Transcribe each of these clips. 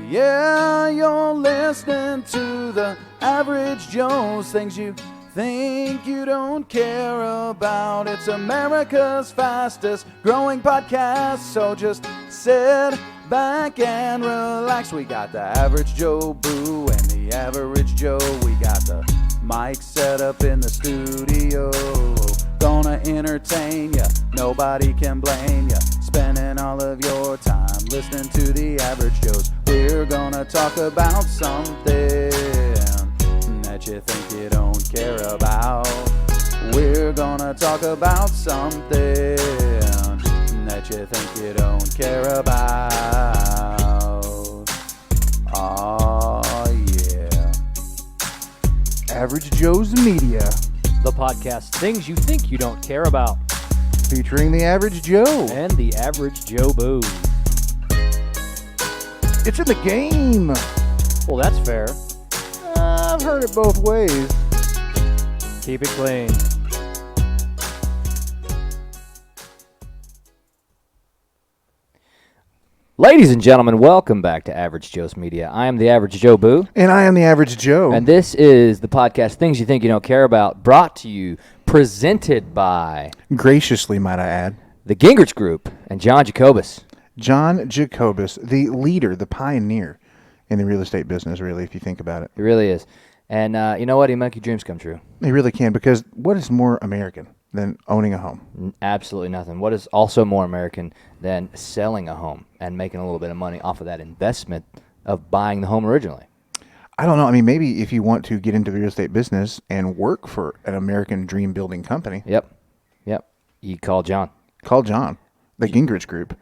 Yeah, you're listening to the Average Jos, things you think you don't care about. It's America's fastest growing podcast, so just sit back and relax. We got the Average Joe Boo and the Average Joe. We got the mic set up in the studio. Gonna entertain ya, nobody can blame ya. Spending all of your time listening to the Average Jos. We're gonna talk about something that you think you don't care about. We're gonna talk about something that you think you don't care about. Oh yeah. Average Joe's Media, the podcast Things You Think You Don't Care About, featuring the Average Joe. and the Average Joe Boo. It's in the game. Well, that's fair. I've heard it both ways. Keep it clean. Ladies and gentlemen, welcome back to Average Joe's Media. I am the Average Joe Boo, And I am the Average Joe. and this is the podcast Things You Think You Don't Care About, brought to you, presented by graciously, might I add, the Gingrich Group and John Jacobus. John Jacobus, the leader, the pioneer in the real estate business, really, if you think about it. He really is. And you know what? He make your dreams come true. He really can, because what is more American than owning a home? Absolutely nothing. What is also more American than selling a home and making a little bit of money off of that investment of buying the home originally? I don't know. I mean, maybe if you want to get into the real estate business and work for an American dream building company. Yep. You call John. Call John, the Gingrich Group.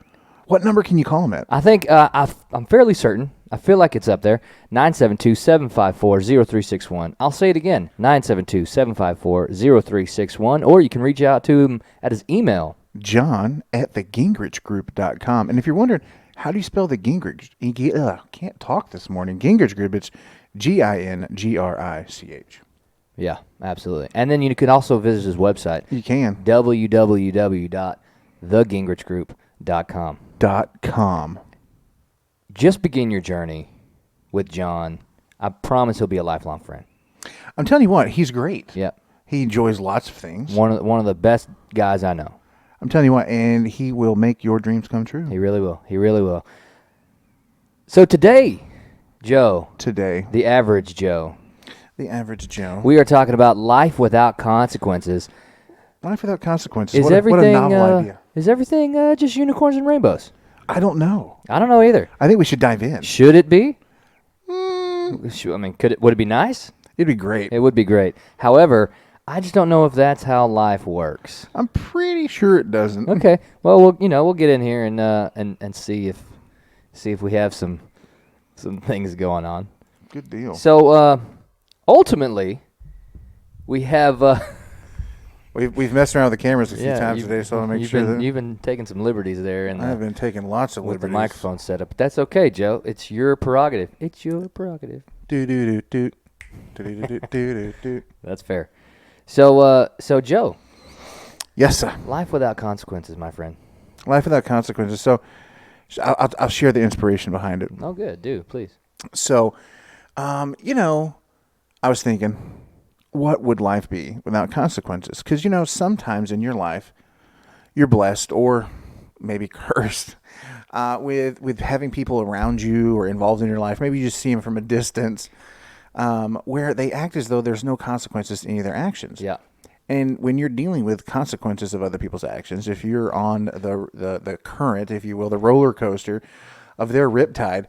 What number can you call him at? I think I'm fairly certain. I feel like it's up there. 972-754-0361. I'll say it again. 972-754-0361. Or you can reach out to him at his email. John at thegingrichgroup.com. And if you're wondering, how do you spell the Gingrich? Can't talk this morning. Gingrich Group, it's Gingrich. Yeah, absolutely. And then you can also visit his website. You can. www.thegingrichgroup.com. Just begin your journey with John. I promise he'll be a lifelong friend. I'm telling you what, he's great. Yep. He enjoys lots of things. One of the best guys I know. I'm telling you what, and he will make your dreams come true. He really will. He really will. So today, Joe. Today. The Average Joe. The Average Joe. We are talking about life without consequences. Life without consequences. What a novel idea. Is everything just unicorns and rainbows? I don't know. I don't know either. I think we should dive in. Should it be? I mean, would it be nice? It'd be great. It would be great. However, I just don't know if that's how life works. I'm pretty sure it doesn't. Okay. Well, we'll get in here and see if we have some things going on. Good deal. So ultimately, we have. We've messed around with the cameras a few times today, so I want to make sure that you've been taking some liberties there, and I've been taking lots of with liberties. the microphone setup. But that's okay, Joe. It's your prerogative. It's your prerogative. Do do do do do do do do. That's fair. So Joe. Yes, sir. Life without consequences, my friend. Life without consequences. So I'll share the inspiration behind it. Oh, good. Do please. So, I was thinking, what would life be without consequences? Because, sometimes in your life, you're blessed or maybe cursed with having people around you or involved in your life. Maybe you just see them from a distance where they act as though there's no consequences to any of their actions. Yeah. And when you're dealing with consequences of other people's actions, if you're on the current, if you will, the roller coaster of their riptide,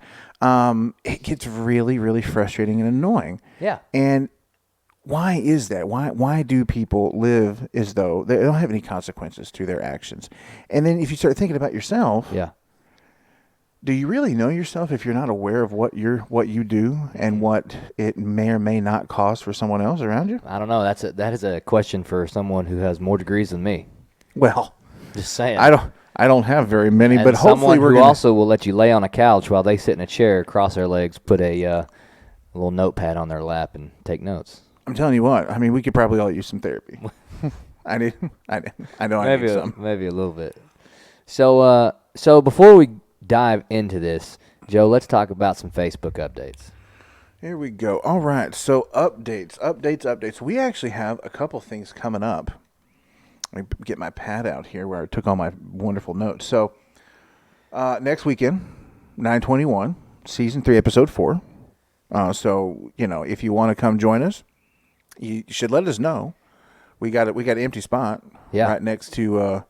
it gets really, really frustrating and annoying. Yeah. And why is that? Why do people live as though they don't have any consequences to their actions? And then if you start thinking about yourself, Yeah. do you really know yourself if you're not aware of what you do and what it may or may not cost for someone else around you? I don't know. That is a question for someone who has more degrees than me. Well, Just saying. I don't have very many, And but hopefully someone who gonna, also will let you lay on a couch while they sit in a chair, cross their legs, put a little notepad on their lap, and take notes. I'm telling you what. I mean, we could probably all use some therapy. I know I need some. Maybe a little bit. So before we dive into this, Joe, let's talk about some Facebook updates. Here we go. All right. So updates. We actually have a couple things coming up. Let me get my pad out here where I took all my wonderful notes. So next weekend, 9/21, season 3, episode 4. So if you want to come join us, you should let us know. We got an empty spot right next to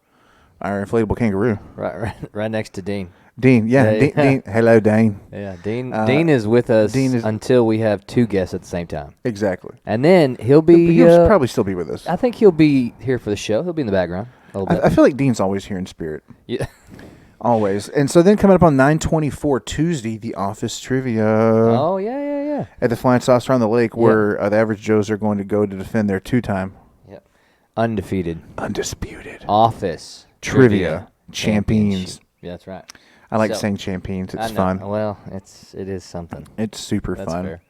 our inflatable kangaroo. Right next to Dean. Dean, Dean. Hello, Dean. Yeah, Dean is with us until we have 2 guests at the same time. Exactly. And then he'll probably still be with us. I think he'll be here for the show. He'll be in the background a little bit. I feel like Dean's always here in spirit. Yeah. Always. And so then coming up on 9/24 Tuesday, the Office Trivia. Oh, yeah. At the Flying Saucer on the Lake, where the Average Joes are going to go to defend their 2-time. Yep. Undisputed. Office Trivia champions. Yeah, that's right. I like saying champions. It's fun. Well, it is something. It's super That's fun. Fair.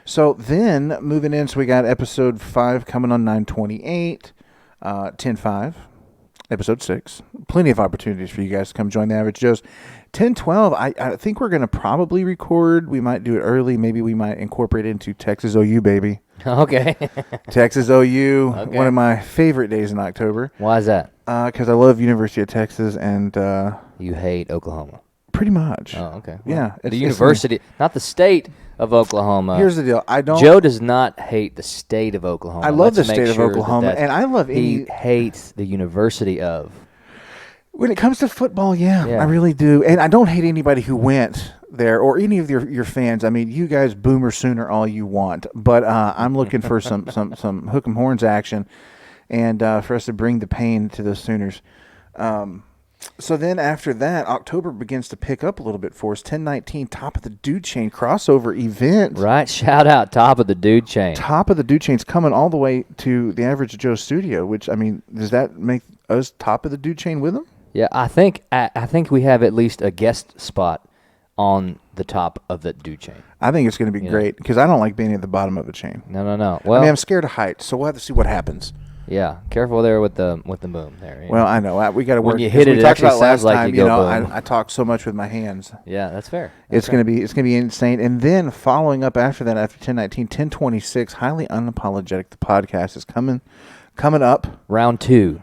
So then moving in, so we got episode 5 coming on 9/28, 10/5, episode 6. Plenty of opportunities for you guys to come join the Average Joes. 10/12, I think we're going to probably record. We might do it early. Maybe we might incorporate it into Texas OU, baby. Okay. Texas OU, one of my favorite days in October. Why is that? Because I love University of Texas and... you hate Oklahoma. Pretty much. Oh, okay. Well, yeah. The university, not the state of Oklahoma. Here's the deal. Joe does not hate the state of Oklahoma. I love the state of Oklahoma, and I love He hates the University of. When it comes to football, yeah, I really do. And I don't hate anybody who went there or any of your fans. I mean, you guys boomer sooner all you want. But I'm looking for some hook 'em horns action and for us to bring the pain to those Sooners. So then after that, October begins to pick up a little bit for us. 10/19, Top of the Dude Chain crossover event. Right. Shout out Top of the Dude Chain. Top of the Dude Chain's coming all the way to the Average Joe studio, which, I mean, does that make us Top of the Dude Chain with them? Yeah, I think we have at least a guest spot on the top of the Dude Chain. I think it's going to be great because I don't like being at the bottom of the chain. No. Well, I mean, I'm scared of heights, so we'll have to see what happens. Yeah, careful there with the boom there. Well, I know we got to work. When you hit it, it actually sounds like you go boom. I talk so much with my hands. Yeah, that's fair. It's going to be insane. And then following up after that, after 10/19, 10/26, Highly Unapologetic. The podcast is coming up. Round 2.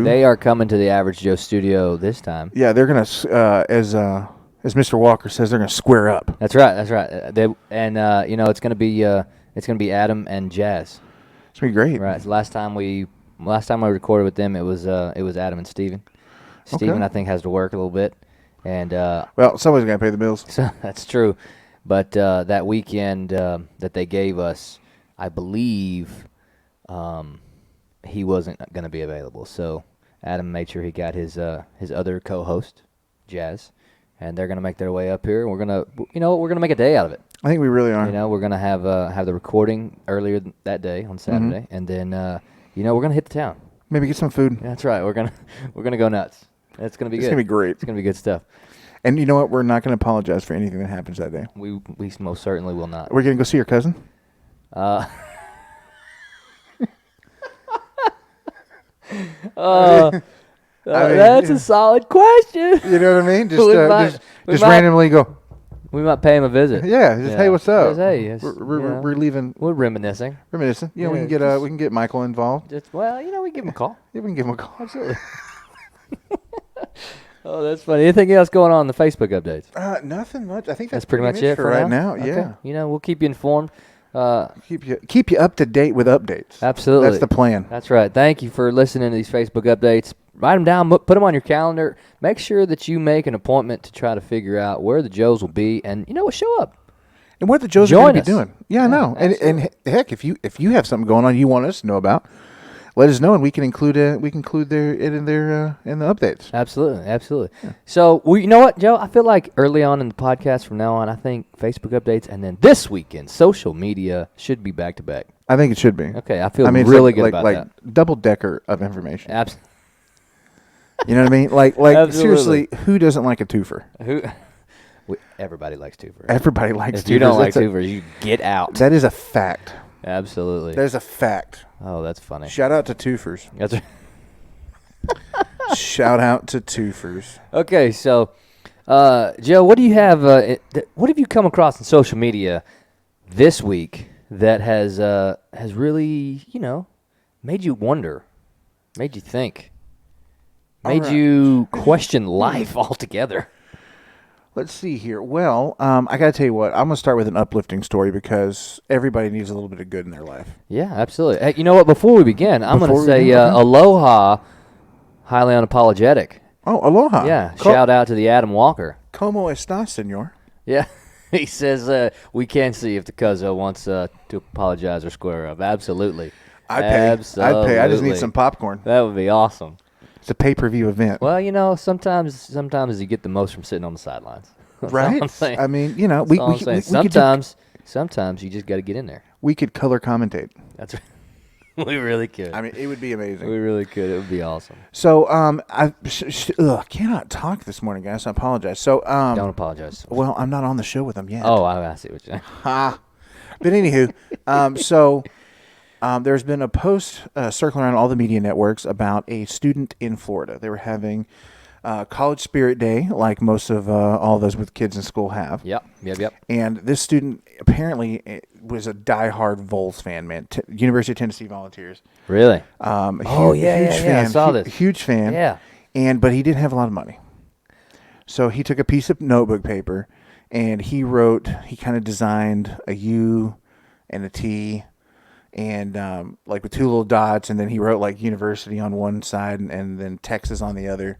They are coming to the Average Joe studio this time. Yeah, they're going to, as Mr. Walker says, they're going to square up. That's right. It's going to be Adam and Jazz. It's going to be great. Right. So last time I recorded with them, it was Adam and Steven. Steven, I think, has to work a little bit. And well, somebody's got to pay the bills. So that's true. But that weekend that they gave us, I believe he wasn't going to be available. So Adam made sure he got his other co-host, Jazz, and they're going to make their way up here. We're going to make a day out of it. I think we really are. We're going to have the recording earlier that day on Saturday, and then we're going to hit the town. Maybe get some food. That's right. We're gonna go nuts. It's going to be good. It's going to be great. It's going to be good stuff. And you know what? We're not going to apologize for anything that happens that day. We most certainly will not. We're going to go see your cousin? That's a solid question. You know what I mean? Just randomly go. We might pay him a visit. Yeah, hey, what's up? Hey, we're leaving. We're reminiscing. Yeah, we can get Michael involved. We give him a call. Yeah, we can give him a call. Absolutely. Oh, that's funny. Anything else going on in the Facebook updates? Nothing much. I think that's pretty much it for right now. Okay. Yeah. We'll keep you informed. Keep you up to date with updates. Absolutely. That's the plan. That's right. Thank you for listening to these Facebook updates. Write them down. Put them on your calendar. Make sure that you make an appointment to try to figure out where the Joes will be, and show up. And what the Joes are going to be doing. Yeah, I know. Absolutely. And heck, if you have something going on you want us to know about, let us know, and we can include it in the updates. Absolutely. Yeah. So, you know what, Joe? I feel like early on in the podcast from now on, I think Facebook updates, and then this weekend, social media should be back to back. I think it should be. Okay, I feel really good about that. Double decker of information. Absolutely. You know what I mean? Like seriously, who doesn't like a twofer? Everybody likes twofers. Everybody likes twofers. If you don't like twofers, you get out. That is a fact. Absolutely. That is a fact. Oh, that's funny. Shout out to twofers. That's right. Shout out to twofers. Okay, so Joe, what do you have? What have you come across in social media this week that has really, made you wonder, made you think, made you question life altogether? Let's see here. Well, I got to tell you what. I'm going to start with an uplifting story because everybody needs a little bit of good in their life. Yeah, absolutely. Hey, you know what? Before we begin, I'm going to say aloha, highly unapologetic. Oh, aloha. Yeah, shout out to the Adam Walker. ¿Cómo estás, señor? Yeah, he says we can see if the Cuzzo wants to apologize or square up. Absolutely. I'd pay. Absolutely. I'd pay. I just need some popcorn. That would be awesome. It's a pay-per-view event. Well, sometimes you get the most from sitting on the sidelines. That's right? all I'm saying. I mean, sometimes you just got to get in there. We could color commentate. That's right. We really could. I mean, it would be amazing. We really could. It would be awesome. So, I cannot talk this morning, guys. I apologize. So, don't apologize. Well, I'm not on the show with them yet. Oh, I see what you're saying. Ha. But anywho, there's been a post circling around all the media networks about a student in Florida. They were having College Spirit Day, like most of all those with kids in school have. Yep. And this student apparently was a diehard Vols fan, man. University of Tennessee Volunteers. Really? Huge fan. I saw this. Huge fan. Yeah. But he didn't have a lot of money. So he took a piece of notebook paper and he kind of designed a U and a T and like with two little dots, and then he wrote like university on one side and then Texas on the other.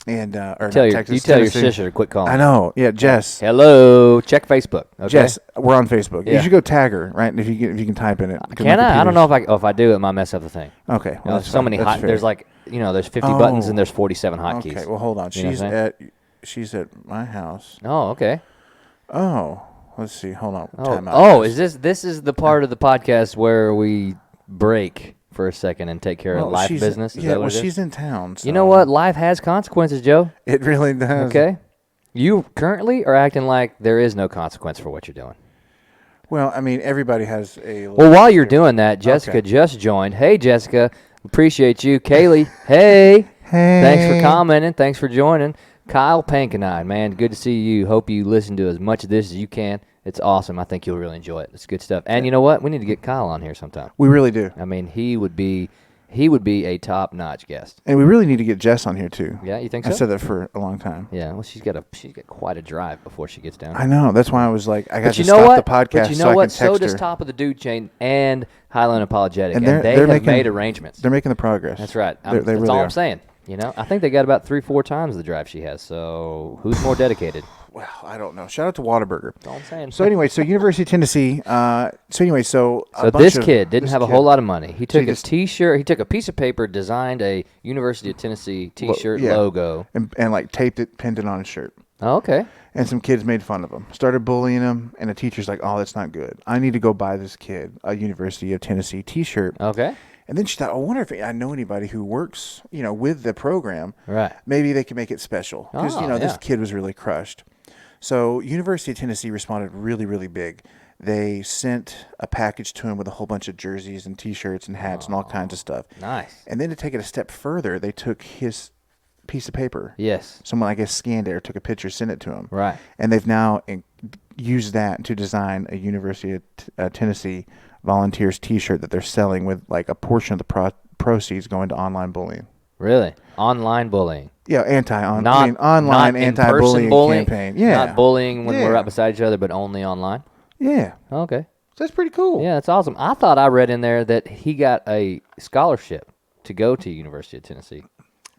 And you tell your sister to quit calling. I know. Yeah, Jess. Hello. Check Facebook. Okay? Jess, we're on Facebook. Yeah. You should go tag her, right? If you can type in it. Can I? I don't know if I do, it might mess up the thing. Okay. Well, there's so many hot. There's like there's 50 buttons and there's 47 hotkeys. Okay. Well, hold on. She's at my house. Oh, okay. Oh, let's see. Hold on. Time out. Oh, is this is the part of the podcast where we break for a second and take care of life business? Is that what it is? She's in town. So. You know what? Life has consequences, Joe. It really does. Okay. You currently are acting like there is no consequence for what you're doing. Well, I mean, everybody has a... Well, while you're doing that, Jessica just joined. Hey, Jessica. Appreciate you. Kaylee. Hey. Hey. Thanks for commenting. Thanks for joining. Kyle Pankenine, man. Good to see you. Hope you listen to as much of this as you can. It's awesome. I think you'll really enjoy it. It's good stuff. And you know what? We need to get Kyle on here sometime. We really do. I mean, he would be a top-notch guest. And we really need to get Jess on here too. Yeah, you think so? I said that for a long time. Yeah, well, she's got quite a drive before she gets down. I know. That's why I was like, I got to stop the podcast. But you know so what? I can text So does her. Top of the Dude Chain and Highland Apologetic, and they they're have made arrangements. They're making the progress. That's right. They that's really all are. I'm saying. I think they got about 3-4 times the drive she has. So who's more dedicated? Well, I don't know. Shout out to Whataburger. That's all I'm saying. So anyway, University of Tennessee. So this kid didn't have a whole lot of money. He took a T-shirt. He took a piece of paper, designed a University of Tennessee T-shirt logo, and like taped it, pinned it on his shirt. Oh, okay. And some kids made fun of him, started bullying him, and the teacher's like, "Oh, that's not good. I need to go buy this kid a University of Tennessee T-shirt." Okay. And then she thought, I wonder if I know anybody who works, with the program. Right. Maybe they can make it special because this kid was really crushed. So University of Tennessee responded really, really big. They sent a package to him with a whole bunch of jerseys and T-shirts and hats and all kinds of stuff. Nice. And then to take it a step further, they took his piece of paper. Yes. Someone, I guess, scanned it or took a picture, sent it to him. Right. And they've now used that to design a University of Tennessee Volunteers T-shirt that they're selling with like a portion of the proceeds going to online bullying. Really? Online bullying? Yeah, online not anti-bullying campaign. Yeah. Not bullying when we're right beside each other, but only online? Yeah. Okay. So that's pretty cool. Yeah, that's awesome. I thought I read in there that he got a scholarship to go to University of Tennessee.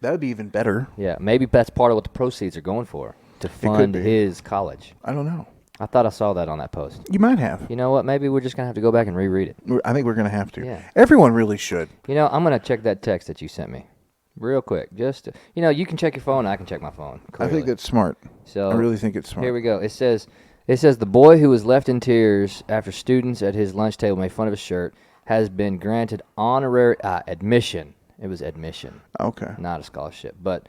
That would be even better. Yeah, maybe that's part of what the proceeds are going for, to fund his college. I don't know. I thought I saw that on that post. You might have. You know what? Maybe we're just going to have to go back and reread it. I think we're going to have to. Yeah. Everyone really should. I'm going to check that text that you sent me real quick. Just, you can check your phone. I can check my phone. Clearly. I think that's smart. So I really think it's smart. Here we go. It says the boy who was left in tears after students at his lunch table made fun of his shirt has been granted honorary admission. It was admission. Okay. Not a scholarship. But,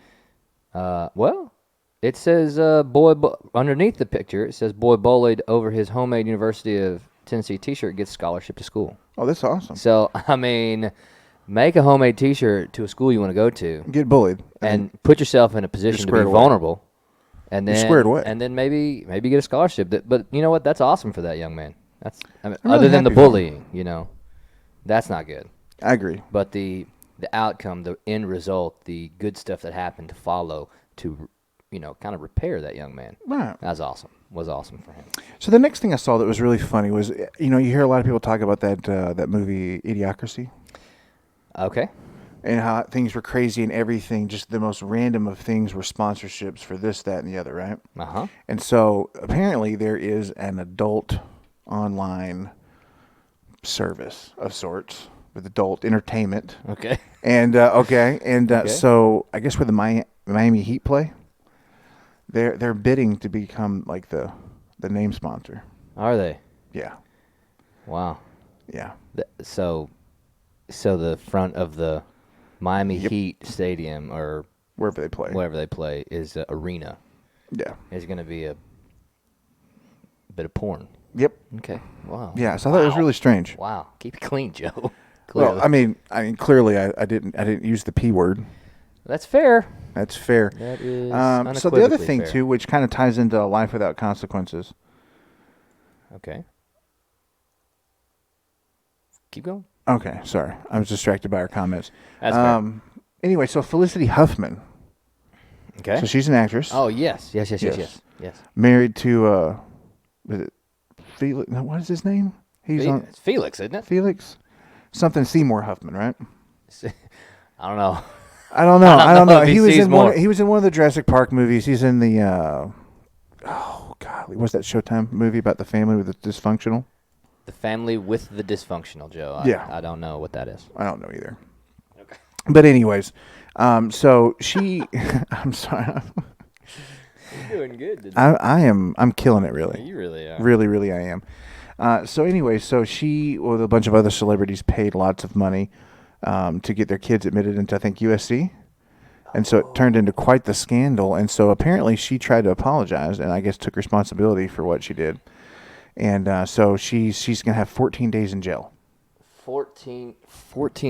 it says underneath the picture, it says boy bullied over his homemade University of Tennessee T-shirt gets scholarship to school. Oh, that's awesome. So, make a homemade T-shirt to a school you want to go to. Get bullied. And put yourself in a position to be vulnerable And you're then squared away. And then maybe get a scholarship. But you know what? That's awesome for that young man. I'm really other than the happy for him. bullying, that's not good. I agree. But the outcome, the end result, the good stuff that happened to follow to, kind of repair that young man. Right. That was awesome. Was awesome for him. So the next thing I saw that was really funny was, you hear a lot of people talk about that movie Idiocracy. Okay. And how things were crazy and everything, just the most random of things were sponsorships for this, that, and the other, right? Uh-huh. And so apparently there is an adult online service of sorts with adult entertainment. Okay. And so I guess where the Miami Heat play, they're bidding to become like the name sponsor. Are they? Yeah. Wow. Yeah. So the front of the Miami Yep. Heat stadium or Wherever they play. is an arena. Yeah. Is going to be a bit of porn. Yep. Okay. Wow. Yeah. So I thought it was really strange. Wow. Keep it clean, Joe. Clearly. Well, I mean, clearly I didn't use the P word. That's fair. That's fair. That is so the other unequivocally thing fair. too, which kind of ties into life without consequences. Okay. Keep going. Okay, sorry, I was distracted by our comments. That's fair. Anyway, so Felicity Huffman. Okay. So she's an actress. Oh, yes. Yes. Married to was it Felix? No, what is his name? He's on It's Felix, isn't it? Felix. Something Seymour Huffman, right? I don't know. I don't know. I don't know if He he was sees in more. one. He was in one of the Jurassic Park movies. He's in the. Oh God, what's that Showtime movie about the family with the dysfunctional? The family with the dysfunctional, Joe. Yeah. I don't know what that is. I don't know either. Okay. But anyways, so she. I'm sorry. You're doing good. I'm killing it really. You really are. Really, I am. So anyway, so she with a bunch of other celebrities paid lots of money to get their kids admitted into, I think, USC. And so it turned into quite the scandal. And so apparently she tried to apologize and I guess took responsibility for what she did. And so she's going to have 14 days in jail. 14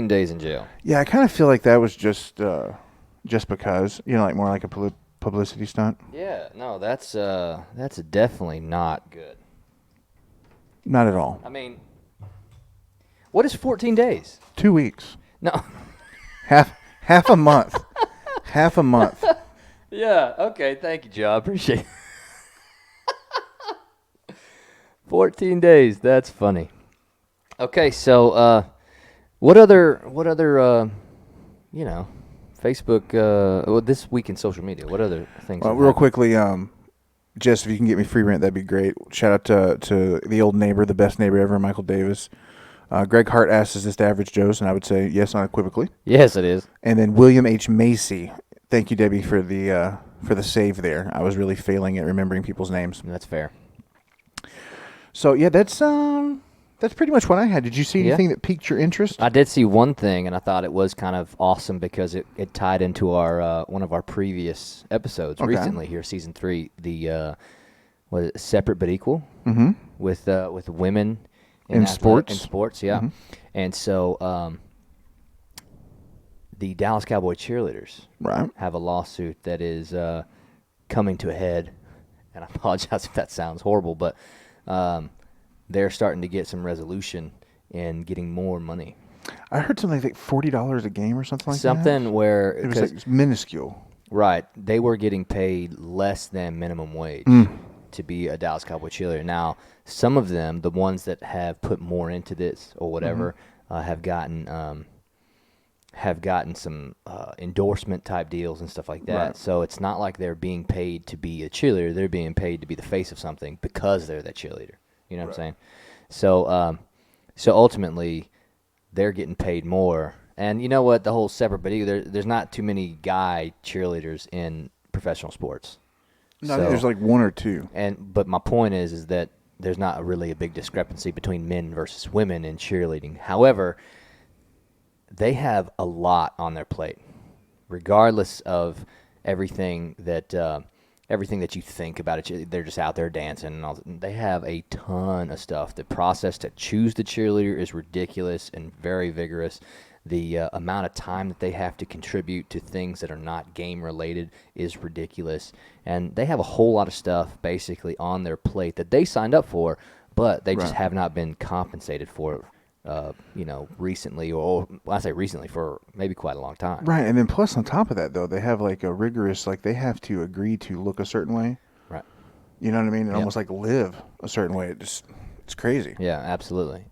days in jail. Yeah, I kind of feel like that was just because, like more like a publicity stunt. Yeah, no, that's definitely not good. Not at all. I mean, what is 14 days? 2 weeks. No. Half a month. Half a month. Yeah, okay, thank you, Joe. I appreciate it. 14 days, that's funny. Okay, so what other Facebook this week in social media, what other things? Real quickly, Jess, if you can get me free rent, that'd be great. Shout out to the old neighbor, the best neighbor ever, Michael Davis. Greg Hart asked, is this to Average Joe's? And I would say yes, unequivocally. Yes, it is. And then William H. Macy. Thank you, Debbie, for the save there. I was really failing at remembering people's names. That's fair. So yeah, that's pretty much what I had. Did you see anything that piqued your interest? I did see one thing, and I thought it was kind of awesome because it tied into our one of our previous episodes recently here, season 3. The was it Separate but Equal? Mm-hmm. With women in sports. In sports, yeah. Mm-hmm. And so the Dallas Cowboy cheerleaders have a lawsuit that is coming to a head, and I apologize if that sounds horrible, but they're starting to get some resolution in getting more money. I heard something like $40 a game or something like that. Something where it was like minuscule. Right, they were getting paid less than minimum wage to be a Dallas Cowboy cheerleader. Now, some of them, the ones that have put more into this or whatever, have gotten some endorsement type deals and stuff like that. Right. So it's not like they're being paid to be a cheerleader; they're being paid to be the face of something because they're that cheerleader. You know what I'm saying? So, so ultimately, they're getting paid more. And you know what? The whole separate but equal, there's not too many guy cheerleaders in professional sports. No, I think there's like one or two. But my point is that there's not really a big discrepancy between men versus women in cheerleading. However, they have a lot on their plate, regardless of everything that you think about it. They're just out there dancing and all. They have a ton of stuff. The process to choose the cheerleader is ridiculous and very vigorous. The amount of time that they have to contribute to things that are not game related is ridiculous. And they have a whole lot of stuff basically on their plate that they signed up for, but they just have not been compensated for it, recently, or I say recently, for maybe quite a long time. Right, and then plus on top of that, though, they have like a rigorous, like they have to agree to look a certain way. Right. You know what I mean? And almost like live a certain way. It's crazy. Yeah, absolutely.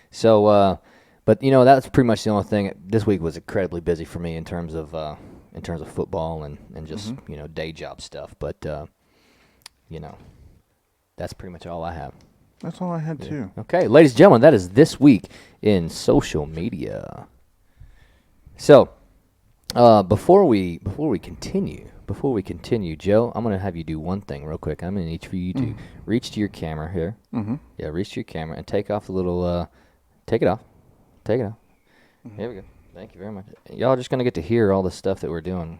So, but that's pretty much the only thing. This week was incredibly busy for me in terms of football and just day job stuff. But that's pretty much all I have. That's all I had too. Okay, ladies and gentlemen, that is this week in social media. So, before we continue, Joe, I'm gonna have you do one thing real quick. I'm gonna need for you to reach to your camera here. Mm-hmm. Yeah, reach to your camera and take off the little. Take it off. Take it off. Mm-hmm. Here we go. Thank you very much. Y'all are just gonna get to hear all the stuff that we're doing.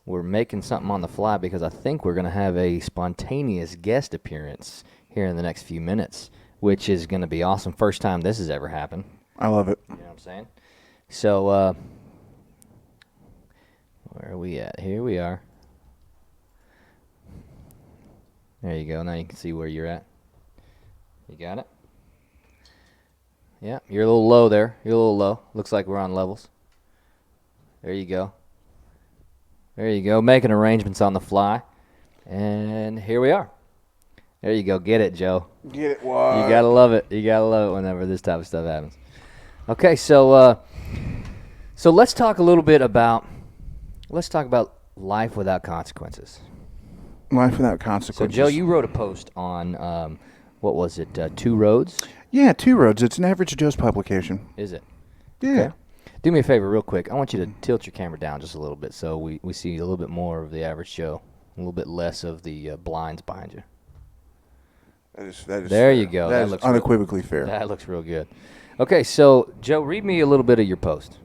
We're making something on the fly because I think we're gonna have a spontaneous guest appearance here in the next few minutes, which is gonna be awesome. First time this has ever happened. I love it. You know what I'm saying? So, where are we at? Here we are. There you go. Now you can see where you're at. You got it? Yeah, you're a little low there. You're a little low. Looks like we're on levels. There you go. There you go. Making arrangements on the fly. And here we are. There you go. Get it, Joe. Get it, what? You gotta love it. You gotta love it whenever this type of stuff happens. Okay, so let's talk a little bit about life without consequences. Life without consequences. So, Joe, you wrote a post on what was it? Two Roads? Yeah, Two Roads. It's an Average Jos publication. Is it? Yeah. Okay. Do me a favor, real quick. I want you to tilt your camera down just a little bit so we see a little bit more of the average Joe, a little bit less of the blinds behind you. That is there fair. you go. That looks unequivocally fair. That looks real good. Okay, so Joe, read me a little bit of your post.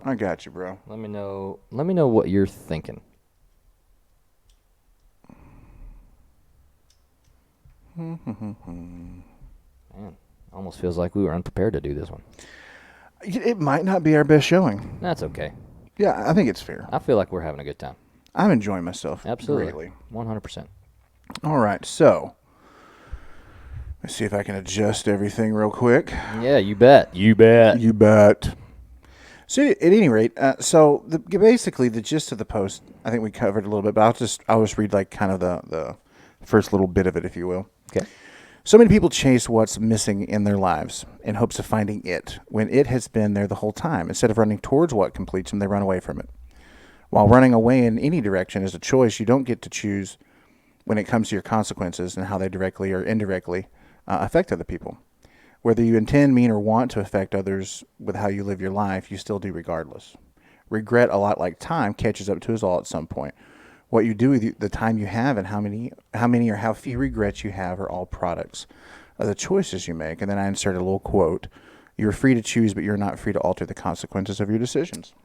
I got you, bro. Let me know what you're thinking. Man, almost feels like we were unprepared to do this one. It might not be our best showing. That's okay. Yeah, I think it's fair. I feel like we're having a good time. I'm enjoying myself. Absolutely. Greatly. 100%. All right, so let's see if I can adjust everything real quick. Yeah, you bet. You bet. You bet. So at any rate, basically the gist of the post, I think we covered a little bit, but I'll just read like kind of the first little bit of it, if you will. Okay. So many people chase what's missing in their lives in hopes of finding it when it has been there the whole time. Instead of running towards what completes them, they run away from it. While running away in any direction is a choice, you don't get to choose when it comes to your consequences and how they directly or indirectly affect other people. Whether you intend, mean, or want to affect others with how you live your life, you still do regardless. Regret, a lot like time, catches up to us all at some point. What you do with the time you have and how many or how few regrets you have are all products of the choices you make. And then I inserted a little quote. You're free to choose, but you're not free to alter the consequences of your decisions.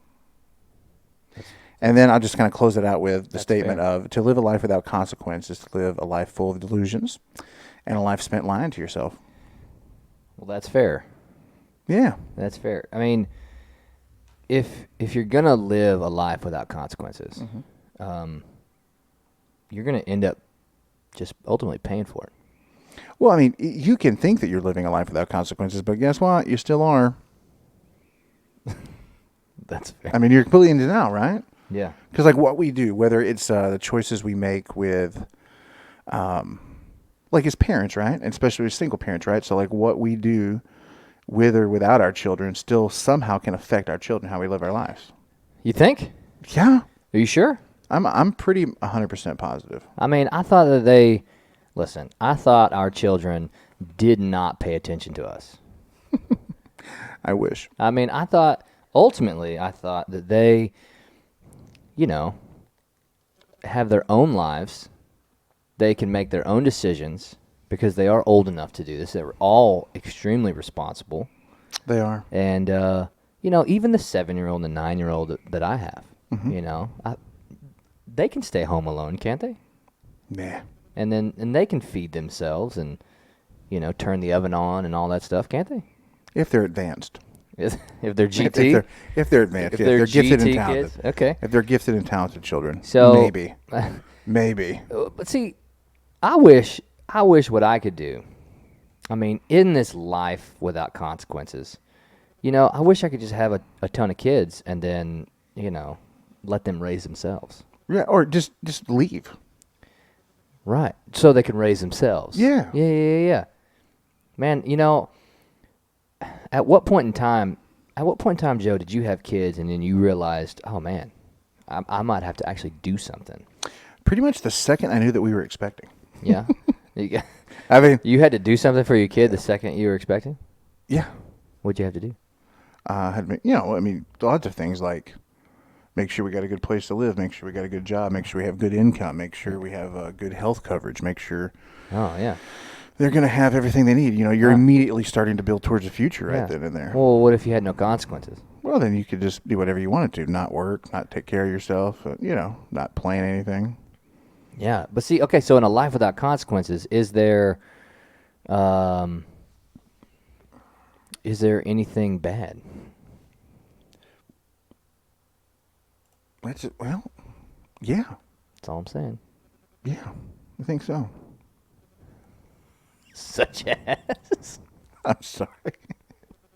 And then I'll just kind of close it out with the statement of, to live a life without consequences, to live a life full of delusions and a life spent lying to yourself. Well, that's fair. Yeah. That's fair. I mean, if you're going to live a life without consequences, you're going to end up just ultimately paying for it. Well, I mean, you can think that you're living a life without consequences, but guess what? You still are. That's fair. I mean, you're completely in denial, right? Yeah. Because, like, what we do, whether it's the choices we make with, like, as parents, right? And especially as single parents, right? So, like, what we do with or without our children still somehow can affect our children, how we live our lives. You think? Yeah. Are you sure? I'm pretty 100% positive. I mean, I thought that I thought our children did not pay attention to us. I wish. I mean, ultimately, I thought that they, have their own lives. They can make their own decisions because they are old enough to do this. They're all extremely responsible. They are. And, even the 7-year-old and the 9-year-old that I have, they can stay home alone, can't they? Nah. And they can feed themselves and, turn the oven on and all that stuff, can't they? If they're advanced. If they're GT, if they're advanced, if yeah, they're if they're gifted GT and talented. kids, okay. If they're gifted and talented children, So maybe. But see, I wish what I could do. I mean, in this life without consequences, I wish I could just have a ton of kids and then, let them raise themselves. Yeah, or just leave. Right. So they can raise themselves. Yeah. Yeah. Man, at what point in time, Joe, did you have kids and then you realized, oh man, I might have to actually do something? Pretty much the second I knew that we were expecting. Yeah. I mean, You had to do something for your kid the second you were expecting? yeah. What'd you have to do? Lots of things like make sure we got a good place to live, make sure we got a good job, make sure we have good income, make sure we have good health coverage, make sure Oh, yeah. they're going to have everything they need. You're immediately starting to build towards the future right then and there. Well, what if you had no consequences? Well, then you could just do whatever you wanted to, not work, not take care of yourself, not plan anything. Yeah, but see, okay, so in a life without consequences, is there anything bad? Yeah. That's all I'm saying. Yeah, I think so. Such as. I'm sorry.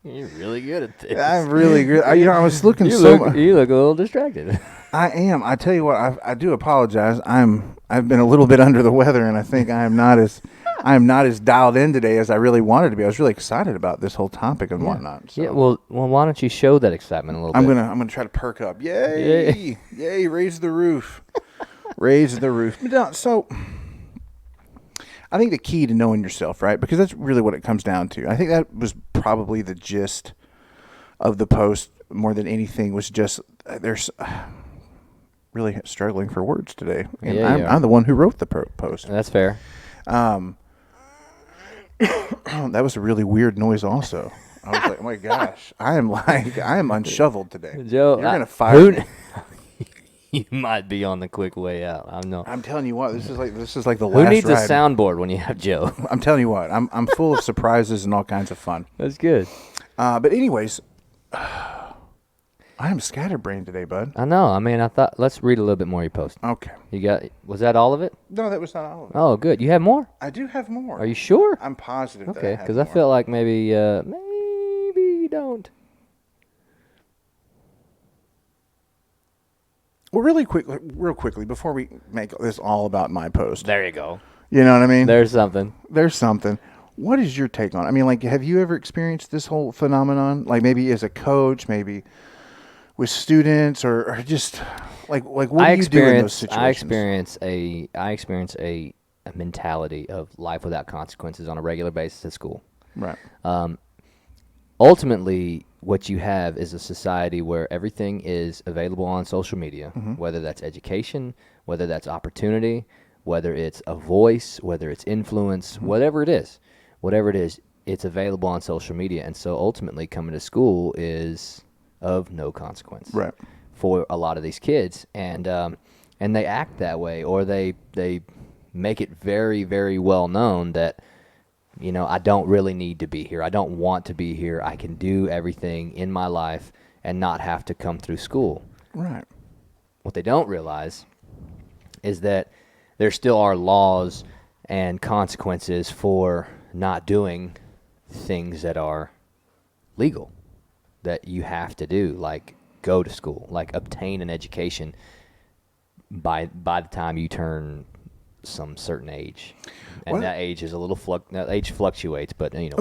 You're really good at this. I'm really good. I was looking You so look much. a little distracted. I am. I tell you what, I do apologize. I've been a little bit under the weather, and I think I am not as dialed in today as I really wanted to be. I was really excited about this whole topic and whatnot. So. Yeah. Well, why don't you show that excitement a little I'm bit? gonna try to perk up. Yay! Yay! Raise the roof. Raise the roof. So, I think the key to knowing yourself, right? Because that's really what it comes down to. I think that was probably the gist of the post more than anything. Was just there's really struggling for words today, and Yeah, I'm the one who wrote the post. That's fair. That was a really weird noise. Also, I was like, oh my gosh, I am unshoveled today. Joe, you're gonna fire me. You might be on the quick way out. I'm telling you what, this is like the last. Who needs ride. a soundboard when you have Joe? I'm telling you what, I'm full of surprises and all kinds of fun. That's good. But anyways, I am scatterbrained today, bud. I know. I mean, I thought let's read a little bit more of your post. Okay. Was that all of it? No, that was not all of it. Oh, good. You have more? I do have more. Are you sure? I'm positive. Okay, because I felt like maybe you don't. Well, real quickly, before we make this all about my post. There you go. You know what I mean? There's something. There's something. What is your take on it? I mean, like, have you ever experienced this whole phenomenon? Like, maybe as a coach, maybe with students, or just like what do you do in those situations? I experience a mentality of life without consequences on a regular basis at school. Right. Ultimately, what you have is a society where everything is available on social media, whether that's education, whether that's opportunity, whether it's a voice, whether it's influence, whatever it is, it's available on social media. And so ultimately coming to school is of no consequence for a lot of these kids. And they act that way, or they make it very, very well known that, I don't really need to be here. I don't want to be here. I can do everything in my life and not have to come through school. Right. What they don't realize is that there still are laws and consequences for not doing things that are legal, that you have to do, like go to school, like obtain an education by the time you turn some certain age. And that age is a little that age fluctuates, but 18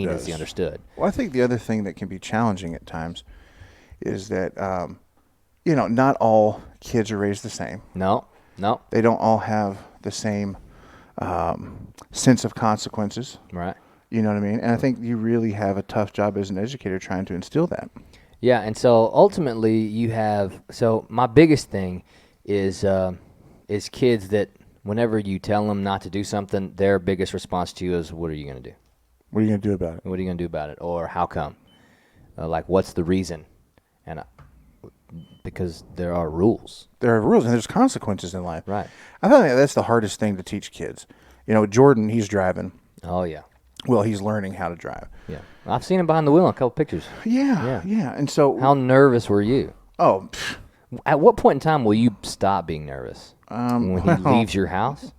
is the understood. Well, I think the other thing that can be challenging at times is that not all kids are raised the same. No. They don't all have the same sense of consequences. Right. You know what I mean? And I think you really have a tough job as an educator trying to instill that. Yeah, and so ultimately you have my biggest thing is kids that whenever you tell them not to do something, their biggest response to you is, what are you going to do? What are you going to do about it? What are you going to do about it? Or how come? Like, what's the reason? And because there are rules. There are rules and there's consequences in life. Right. I think that's the hardest thing to teach kids. Jordan, he's driving. Oh, yeah. Well, he's learning how to drive. Yeah. I've seen him behind the wheel in a couple pictures. Yeah. And so, How nervous were you? oh, At what point in time will you stop being nervous? When he leaves your house?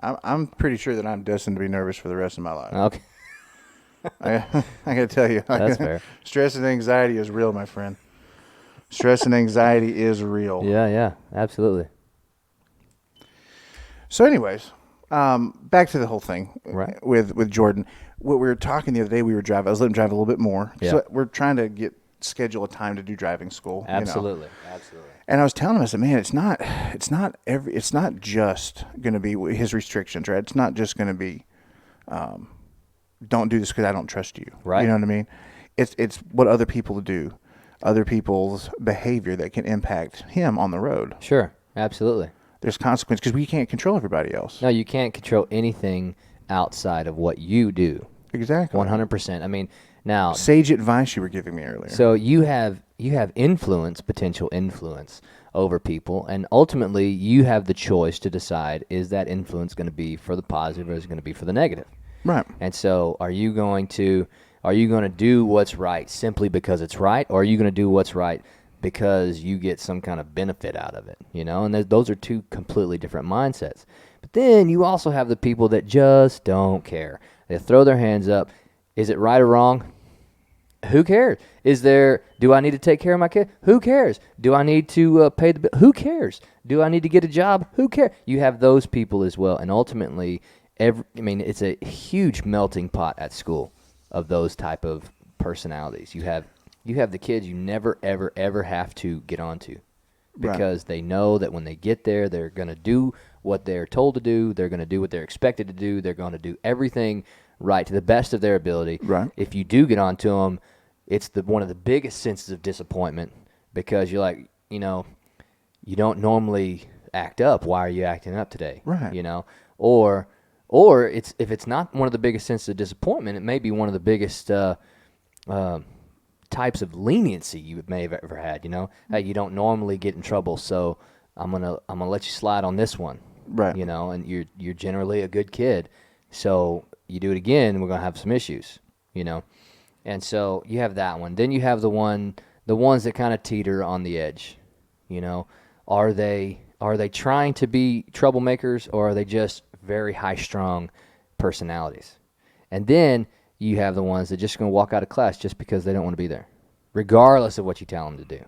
I'm pretty sure that I'm destined to be nervous for the rest of my life. Okay. I got to tell you, That's fair. Stress and anxiety is real, my friend. Stress and anxiety is real. Yeah, absolutely. So, anyways, back to the whole thing with Jordan. What we were talking the other day, I was letting him drive a little bit more. Yeah. So we're trying to schedule a time to do driving school. Absolutely. And I was telling him, I said, man, it's not just going to be his restrictions, right? It's not just going to be, don't do this because I don't trust you. Right. You know what I mean? It's what other people do, other people's behavior that can impact him on the road. Sure, absolutely. There's consequences because we can't control everybody else. No, you can't control anything outside of what you do. Exactly. 100%. I mean, now sage advice you were giving me earlier. So you have potential influence over people, and ultimately you have the choice to decide, is that influence going to be for the positive or is it going to be for the negative? Right. And so are you going to do what's right simply because it's right, or are you going to do what's right because you get some kind of benefit out of it? And those are two completely different mindsets. But then you also have the people that just don't care. They throw their hands up. Is it right or wrong? Who cares? Do I need to take care of my kid? Who cares? Do I need to pay the bill? Who cares? Do I need to get a job? Who cares? You have those people as well. And ultimately, it's a huge melting pot at school of those type of personalities. You have the kids you never, ever, ever have to get onto because they know that when they get there, they're going to do what they're told to do. They're going to do what they're expected to do. They're going to do everything right to the best of their ability. Right. If you do get onto them, it's one of the biggest senses of disappointment because you're like, you don't normally act up. Why are you acting up today? Right. Or if it's not one of the biggest senses of disappointment, it may be one of the biggest types of leniency you may have ever had. Hey, you don't normally get in trouble, so I'm gonna let you slide on this one. Right. And you're generally a good kid, so you do it again, we're gonna have some issues. And so you have that one. Then you have the ones that kind of teeter on the edge. Are they trying to be troublemakers, or are they just very high-strung personalities? And then you have the ones that just going to walk out of class just because they don't want to be there, regardless of what you tell them to do.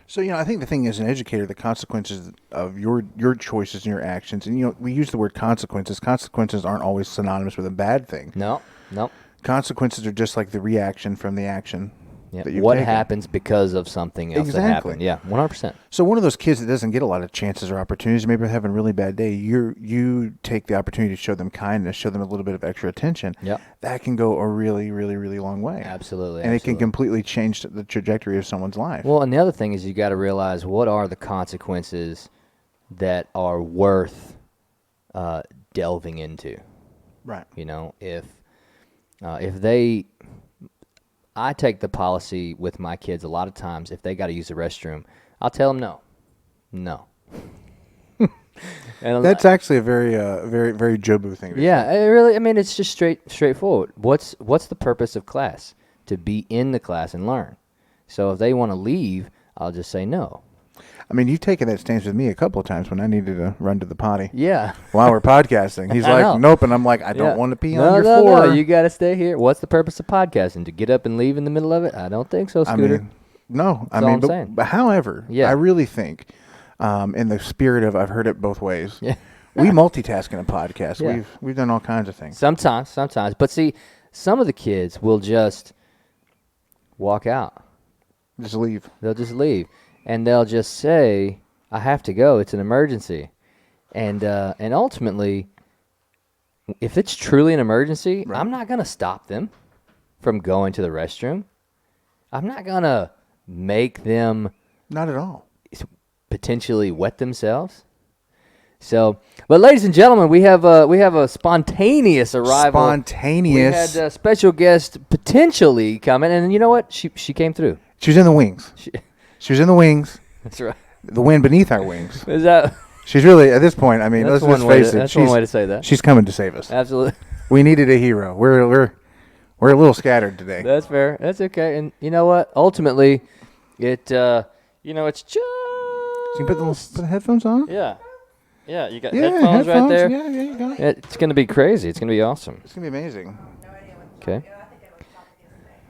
So, I think the thing as an educator, the consequences of your choices and your actions, and, we use the word consequences. Consequences aren't always synonymous with a bad thing. No. Consequences are just like the reaction from the action. Yeah. That you've What taken. happens because of something else that happened. Yeah, 100%. So one of those kids that doesn't get a lot of chances or opportunities, maybe they're having a really bad day, you take the opportunity to show them kindness, show them a little bit of extra attention. Yep. That can go a really, really, really long way. Absolutely. And it can completely change the trajectory of someone's life. Well, and the other thing is you got to realize what are the consequences that are worth delving into. Right. If they... I take the policy with my kids a lot of times. If they got to use the restroom, I'll tell them no. And that's actually a very, very, very Jobu thing to say. Yeah, it really. It's just straightforward. What's the purpose of class? To be in the class and learn. So if they want to leave, I'll just say no. You've taken that stance with me a couple of times when I needed to run to the potty. Yeah. While we're podcasting. He's like, nope. And I'm like, I don't want to pee on your floor. No, you got to stay here. What's the purpose of podcasting? To get up and leave in the middle of it? I don't think so, Scooter. No. That's all I'm saying. But however, I really think, in the spirit of I've heard it both ways, we multitask in a podcast. Yeah. We've done all kinds of things. Sometimes. But see, some of the kids will just walk out. Just leave. They'll just leave. And they'll just say, I have to go. It's an emergency. And ultimately, if it's truly an emergency, I'm not going to stop them from going to the restroom. I'm not going to make them... Not at all. ...potentially wet themselves. So, but ladies and gentlemen, we have a spontaneous arrival. Spontaneous. We had a special guest potentially coming, and you know what? She came through. She was in the wings. She was in the wings. That's right. The wind beneath our wings. Is that? She's really, at this point, let's face it. That's one way to say that. She's coming to save us. Absolutely. We needed a hero. We're We're a little scattered today. That's fair. That's okay. And you know what? Ultimately, it's just. So you put the headphones on? Yeah. Yeah, you got Yeah, headphones right there. Yeah, you got it. It's going to be crazy. It's going to be awesome. It's going to be amazing. Okay.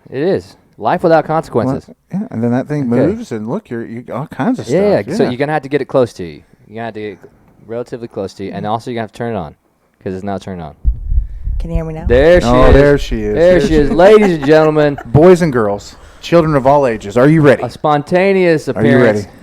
It is. Life without consequences. Well, yeah, and then that thing moves, and look, you all kinds of Yeah, stuff. so you're going to have to get it close to you. You're going to have to get it relatively close to you. And also, you're going to have to turn it on because it's not turned on. Can you hear me now? There she is. There she is. There she is. Ladies and gentlemen, Boys and girls, children of all ages, are you ready? a spontaneous Are you appearance. ready?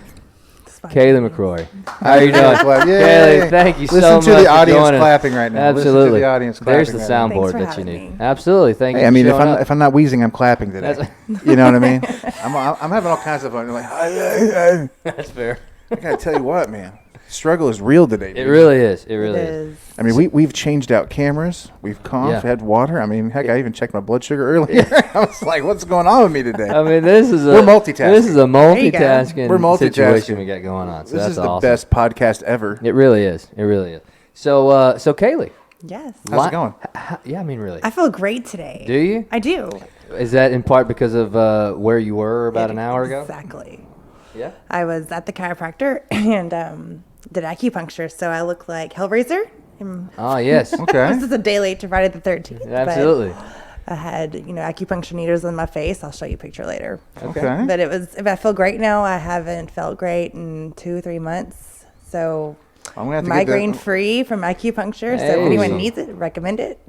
Kaylee McCrory. How are you doing? Yay. Kaylee, thank you Listen so much to the for audience joining us. clapping right now. Listen to Absolutely. the audience There's the clapping right now. soundboard Thanks that for you having need. me. Absolutely. Thank you Hey, I for mean, showing up. if I'm not wheezing, I'm clapping today. You know what I mean? I'm having all kinds of fun. Like, That's fair. I gotta tell you what, man, struggle is real today. It dude. really is. It really is. I mean, we've changed out cameras. We've coughed, Yeah. had water. I mean, heck, I even checked my blood sugar earlier. I was like, what's going on with me today? I mean, this is We're multitasking. This is a you go. multitasking We're multitasking. situation we got going on. So This that's is the awesome. best podcast ever. It really is. It really is. So, Kaylee. Yes. How's it going? Yeah, I mean, really. I feel great today. Do you? I do. Is that in part because of where you were about an hour ago? Exactly. Yeah. I was at the chiropractor and did acupuncture, so I look like Hellraiser. Oh, yes. Okay. This is a day late to Friday the 13th. but Absolutely. I had, acupuncture needles on my face. I'll show you a picture later. Okay. But I feel great now. I haven't felt great in 2-3 months. So I'm gonna have to migraine get that. free from acupuncture. So Hey. if anyone needs it, recommend it.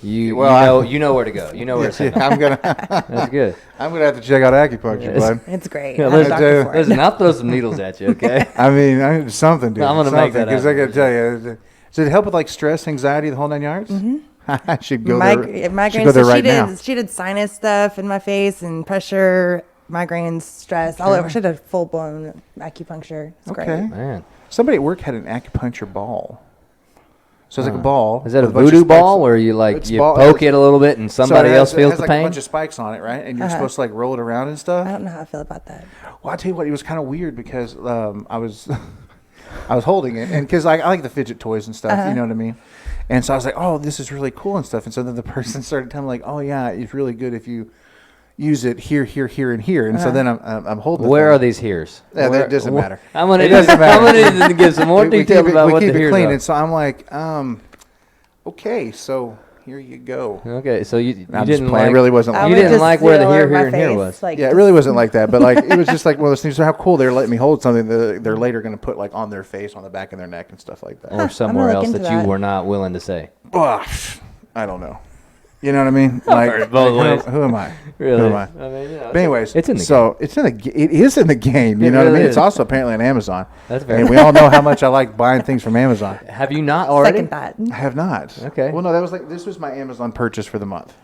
You Well, you know where to go. You know where to send them. I'm gonna That's good. have to check out acupuncture, Yes. bud. It's great. Yeah, I have a listen, doctor for it. Listen, I'll throw some needles at you, okay? I mean, I need something, dude. I'm gonna make that because happen. I gotta tell you, does it help with like stress, anxiety, the whole 9 yards? Mm-hmm. I should go there. Migraines. Should go there So right now. she did sinus stuff in my face and pressure, migraines, stress, all over. She did a full blown acupuncture. It's Okay. great. Man. Somebody at work had an acupuncture ball. So it's like a ball. Is that a with bunch of voodoo spikes ball on where you It's you ball- poke it a little bit and So somebody it has- else feels it has the like pain? a bunch of spikes on it, right? And you're supposed to like roll it around and stuff. I don't know how I feel about that. Well, I'll tell you what, it was kind of weird because I was I was holding it, and because I like the fidget toys and stuff, you know what I mean? And so I was like, oh, this is really cool and stuff. And so then the person started telling me like, oh yeah, it's really good if you use it here, here, here, and here. And so then I'm holding. Where the are thing. these here's? Yeah, that doesn't matter. I'm gonna It doesn't matter. I'm gonna need to give some more We details keep it- about we what keep the it here's clean. are. And so I'm like, okay, so here you go. Okay, so you I'm just didn't playing. like It really wasn't I like You would didn't just like where the feel here, over my here, and here face, was. like, yeah, it just- really wasn't like that, but like it was just like one of those things. So how cool they're letting me hold something that they're later going to put like on their face, on the back of their neck, and stuff like that. or somewhere look else into that you that. were not willing to say. Ugh, I don't know. You know what I mean? Like, both ways. who am I? Really? Who am I? mean, But anyways, it's in the so it's in the it is in the game. You It know what I really mean? is. It's also apparently on Amazon. That's fair. And we all know how much I like buying things from Amazon. Have you not already? Second that. I have not. Okay. Well, no, that was like this was my Amazon purchase for the month.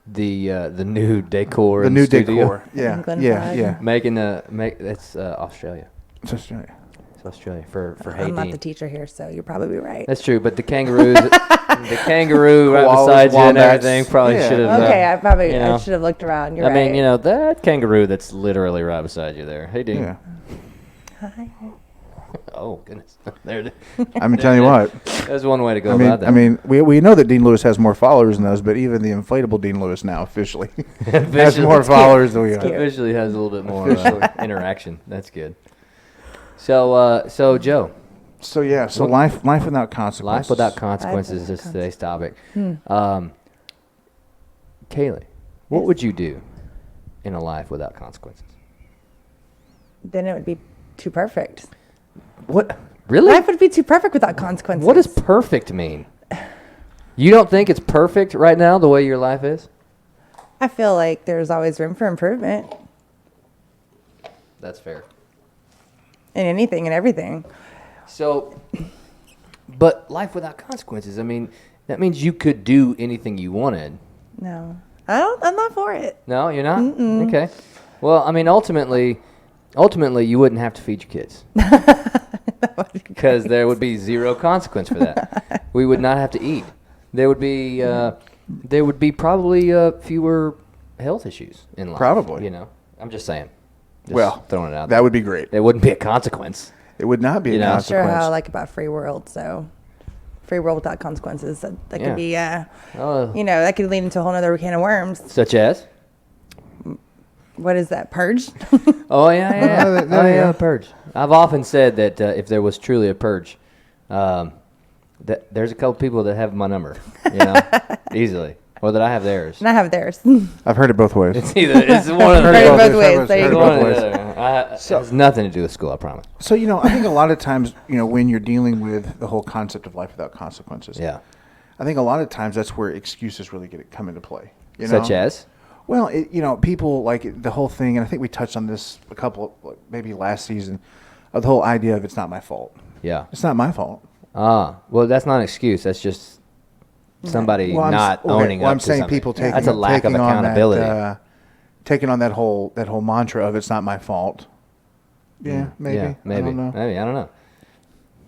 The new decor. The in new studio. decor. Yeah, England yeah, flag. yeah. That's Australia. It's Australia. It's Australia for I'm not the Haydeen. teacher here, so you're probably right. That's true, but the kangaroos, the kangaroo right Koalas, beside you and wombats. everything probably Yeah. should have. Okay, I probably you know. I should have looked around. You're I right. mean, that kangaroo that's literally right beside you there. Hey, Dean. Yeah. Hi. Oh goodness, there. I'm gonna tell you what. There's one way to go I mean, about that. I mean, we know that Dean Lewis has more followers than us, but even the inflatable Dean Lewis now officially has Officially. more followers than we are. officially has a little bit more interaction. That's good. So Joe, So yeah, so life without consequences. life without consequences without is today's topic. Kaylee, what would you do in a life without consequences? Then it would be too perfect. What? Really? Life would be too perfect without consequences. What does perfect mean? You don't think it's perfect right now the way your life is? I feel like there's always room for improvement That's fair. in anything and everything. So, but life without consequences, I mean, that means you could do anything you wanted. No, I'm not for it. No, you're not? Okay. Well, I mean, ultimately, you wouldn't have to feed your kids. Because there would be zero consequence for that. We would not have to eat. There would be probably fewer health issues in life. Probably. I'm just saying. Just Well, throwing it out there. that would be great. There wouldn't be a consequence. It would not be a You know. Not sure consequence. how I like about free world, so free world without consequences. That Yeah. could be, Oh. that could lead into a whole other can of worms. Such as? What is that? Purge? Oh, yeah. there you go. Purge. I've often said that if there was truly a purge, that there's a couple people that have my number, easily. Or that I have theirs. And I have theirs. I've heard it both ways. It's one of the Heard it other. both ways. There you It's go. one or the other. It has nothing to do with school, I promise. So, I think a lot of times, when you're dealing with the whole concept of life without consequences, Yeah. I think a lot of times that's where excuses really come into play. Such as? Well, people like the whole thing, and I think we touched on this a couple, maybe last season, of the whole idea of it's not my fault. Yeah. It's not my fault. Well, that's not an excuse. That's just somebody not owning up I'm to saying something. people taking That's a lack of taking on accountability. taking on that whole mantra of it's not my fault. Yeah, maybe. Yeah, maybe. I don't know. Maybe. I don't know.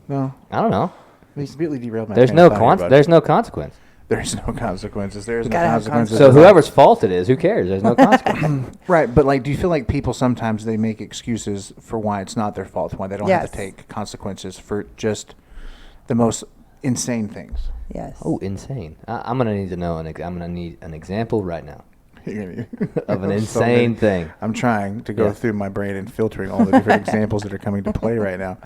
No, I don't know. we completely derailed my. There's train no of thought here, buddy. there's no consequence. There's no consequences. There's no gotta have consequences. So whoever's fault it is, who cares? There's no consequence. Right, but do you feel like people sometimes they make excuses for why it's not their fault, why they don't have Yes. to take consequences for just the most insane things? Yes. Oh, insane! I'm gonna need to know. I'm gonna need an example right now of an So insane many- thing. I'm trying to go Yeah. through my brain and filtering all the different examples that are coming to play right now.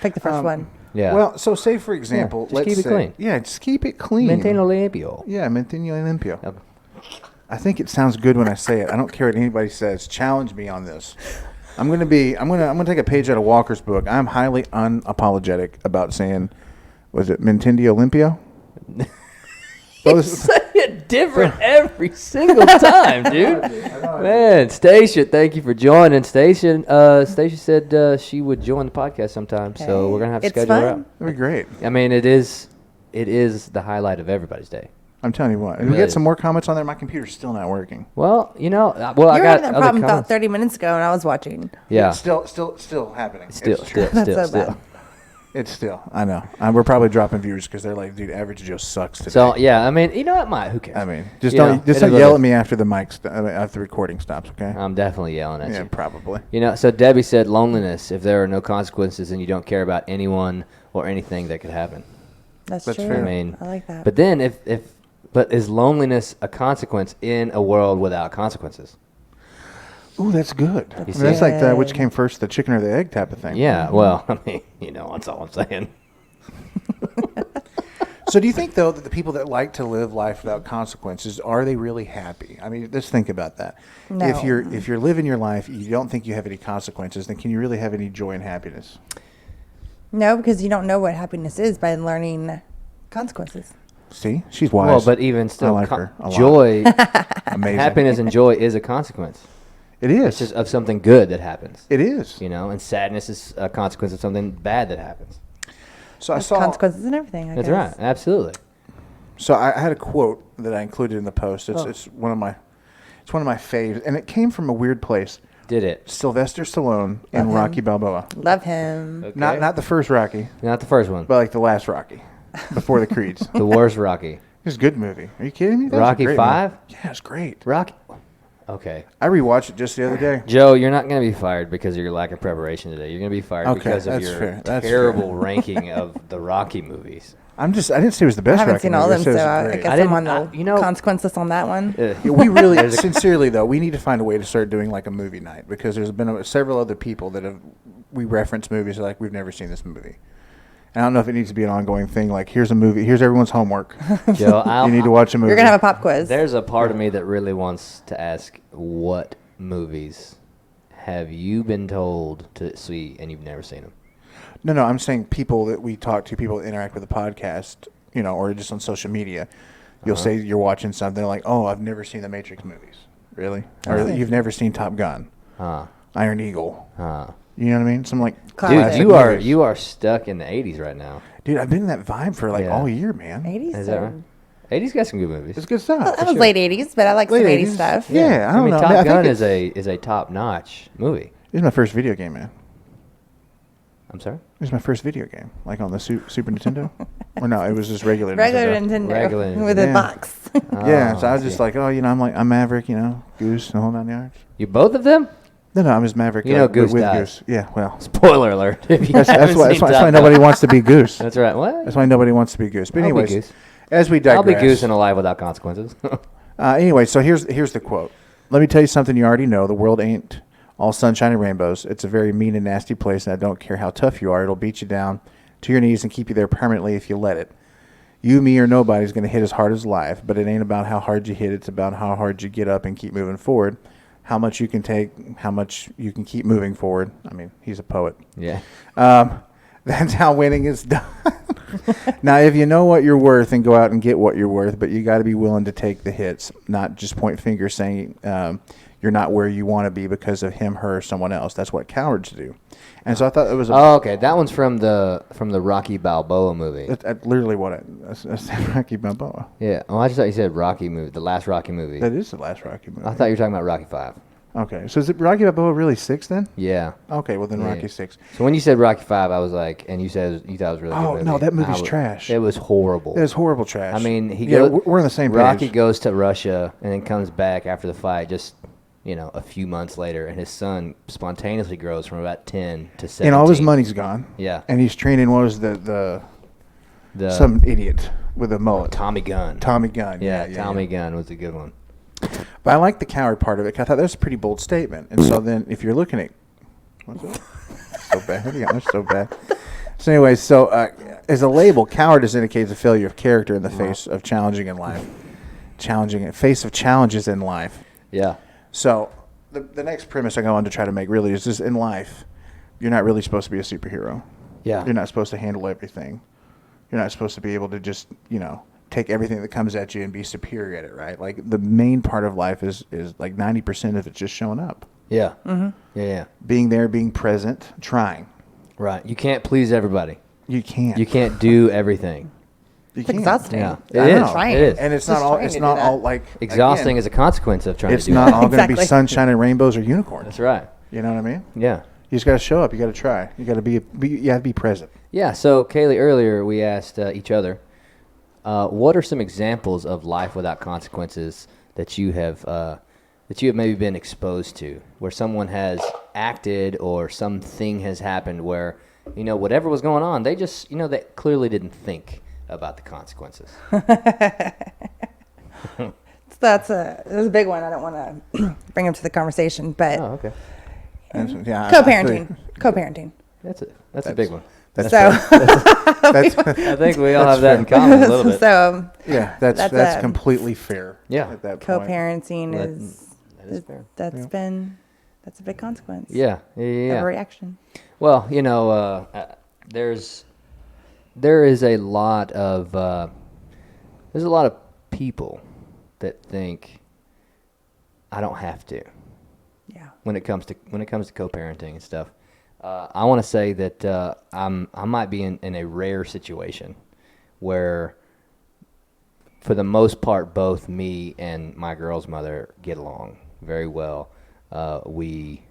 Pick the first one. Yeah. Well, so say for example, just let's keep it say, clean. Yeah, just keep it clean. Maintainlo limpio. Yeah, manténlo limpio. Okay. I think it sounds good when I say it. I don't care what anybody says. Challenge me on this. I'm gonna take a page out of Walker's book. I'm highly unapologetic about saying, was it Mantendio Limpio? You say it different every single time, dude. Man, Stacia, thank you for joining. Stacia said she would join the podcast sometime, so we're gonna have to It's schedule her fun. out. That'd be great. I mean, it is the highlight of everybody's day. I'm telling you what. If we really get is. some more comments on there, my computer's still not working. Well, I You got were having that other problem about comments. 30 minutes ago, and I was watching. Yeah, Still happening. still. That's so bad. It's still. I know. We're probably dropping viewers because they're like, dude, Average Joe sucks today. So yeah, I mean, it might. Who cares? I mean, just You don't know, just it don't is yell what at it me after the after the recording stops, okay? I'm definitely yelling at Yeah, you. probably. So Debbie said loneliness. If there are no consequences and you don't care about anyone or anything that could happen. That's That's true. fair. I mean, I like that. But then but is loneliness a consequence in a world without consequences? Ooh, that's good. I mean, see? that's like the which came first, the chicken or the egg type of thing. Yeah. Well, I mean, that's all I'm saying. So do you think, though, that the people that like to live life without consequences, are they really happy? I mean, let's think about that. No. If you're living your life, you don't think you have any consequences, then can you really have any joy and happiness? No, because you don't know what happiness is by learning consequences. See? She's wise. Well, but even still, I like her a lot. joy, Amazing. happiness, and joy is a consequence. It is. It's just of something good that happens. It is. And sadness is a consequence of something bad that happens. So There's consequences and everything, I That's guess. right. Absolutely. So I had a quote that I included in the post. It's one of my faves, and it came from a weird place. Did it? Sylvester Stallone and him. Rocky Balboa. Love him. Okay. Not the first Rocky, Not the first one. but like the last Rocky, before the Creeds. The worst Rocky. It was a good movie. Are you kidding me? That was a Rocky great 5? movie. Yeah, it's great. Rocky. Okay. I rewatched it just the other day. Joe, you're not going to be fired because of your lack of preparation today. You're going to be fired Okay, because of that's your fair. That's terrible ranking of the Rocky movies. I didn't say it was the I best haven't Rocky seen all movie. of them, I said it so was I great. guess I I'm on didn't- the consequences on that one. Ugh. Yeah, we really, sincerely though, we need to find a way to start doing like a movie night because there's been several other people that we reference movies like we've never seen this movie. And I don't know if it needs to be an ongoing thing. Like here's a movie, here's everyone's homework. Joe, You need to watch a movie. You're going to have a pop quiz. There's a part of me that really wants to ask, what movies have you been told to see and you've never seen them? No, I'm saying people that we talk to, people that interact with the podcast, or just on social media. You'll say you're watching something like, oh, I've never seen the Matrix movies. Really? Or you've never seen Top Gun, Iron Eagle. You know what I mean? Some like Dude, classic movies. you are stuck in the 80s right now. Dude, I've been in that vibe for like Yeah. all year, man. 80s. Is that right? 80s got some good movies. It's good stuff. That was late 80s, but I like some 80s stuff. Yeah, I don't know. Top I think Gun it's- is a top-notch movie. It was my first video game, man. I'm sorry? It was my first video game, like on the Super Nintendo. Or no, it was just regular Regular Nintendo. Nintendo Regular with Yeah. a box. Yeah, so I Oh, was just like, oh, I'm Maverick, Goose, the whole 9 yards. You both of them? No, I'm his Maverick. You know Goose with dies. Goose. Yeah, well. Spoiler alert. If you That's haven't why seen Top Gun. nobody wants to be Goose. That's right. What? That's why nobody wants to be Goose. But I'll be anyways, Goose. as we digress. I'll be Goose in a life without consequences. Anyway, so here's the quote. Let me tell you something you already know. The world ain't all sunshine and rainbows. It's a very mean and nasty place, and I don't care how tough you are. It'll beat you down to your knees and keep you there permanently if you let it. You, me, or nobody's going to hit as hard as life, but it ain't about how hard you hit. It's about how hard you get up and keep moving forward, how much you can take, how much you can keep moving forward. I mean, he's a poet. Yeah. That's how winning is done. Now, if you know what you're worth, and go out and get what you're worth, but you got to be willing to take the hits, not just point fingers saying you're not where you want to be because of him, her, or someone else. That's what cowards do. And so I thought it was. Oh, okay. That one's from the Rocky Balboa movie. That's literally what that's Rocky Balboa. Yeah. Oh, I just thought you said Rocky movie, the last Rocky movie. That is the last Rocky movie. I thought you were talking about Rocky 5. Okay, so is it Rocky Balboa really 6 then? Yeah. Okay, well then Yeah. Rocky 6. So when you said Rocky 5, I was like, and you said you thought it was a really good movie. No, that movie's I was- trash. It was horrible. It was horrible trash. I mean, we're on the same page. Rocky goes to Russia and then comes back after the fight, just a few months later, and his son spontaneously grows from about 10 to 17. And all his money's gone. Yeah. And he's training. What was some idiot with a mullet? Tommy Gunn. Tommy Gunn. Yeah, Tommy Gunn was a good one. But I like the coward part of it. 'Cause I thought that was a pretty bold statement. And so then, if you're looking at, what's it? So bad. What do you got? That's so bad. So anyway, as a label, cowardice indicates a failure of character in the face of challenging in life, face of challenges in life. Yeah. So the next premise I go on to try to make really is just in life, you're not really supposed to be a superhero. Yeah. You're not supposed to handle everything. You're not supposed to be able to just, take everything that comes at you and be superior at it, right? Like the main part of life is like 90% of it just showing up. Yeah. Mm-hmm. Yeah. Being there, being present, trying. Right. You can't please everybody. You can't. You can't do everything. You It's can't. exhausting. Yeah. I It know. is. Trying. It is. And it's Just not all. trying It's to not do all that. like Exhausting again, as a consequence of trying It's to do not that. all going to be Exactly. sunshine and rainbows or unicorns. That's right. You know what I mean? Yeah. You just got to show up. You got to try. You got to be. You have to be present. Yeah. So, Kaylee, earlier we asked each other, what are some examples of life without consequences that you have maybe been exposed to, where someone has acted or something has happened where, whatever was going on, they just, they clearly didn't think about the consequences. That's a big one. I don't want to bring him to the conversation, but Oh, okay. Yeah, co-parenting. That's a big one. That's So, that's I think we all have that in common a little bit. so yeah. That's That's a- completely fair. Yeah. At that point. co-parenting That- is that is fair. that's a big consequence. Yeah. Of a reaction. Well, there is a lot of people that think I don't have to Yeah. when it comes to co-parenting and stuff. I want to say that I might be in a rare situation where, for the most part, both me and my girl's mother get along very well. We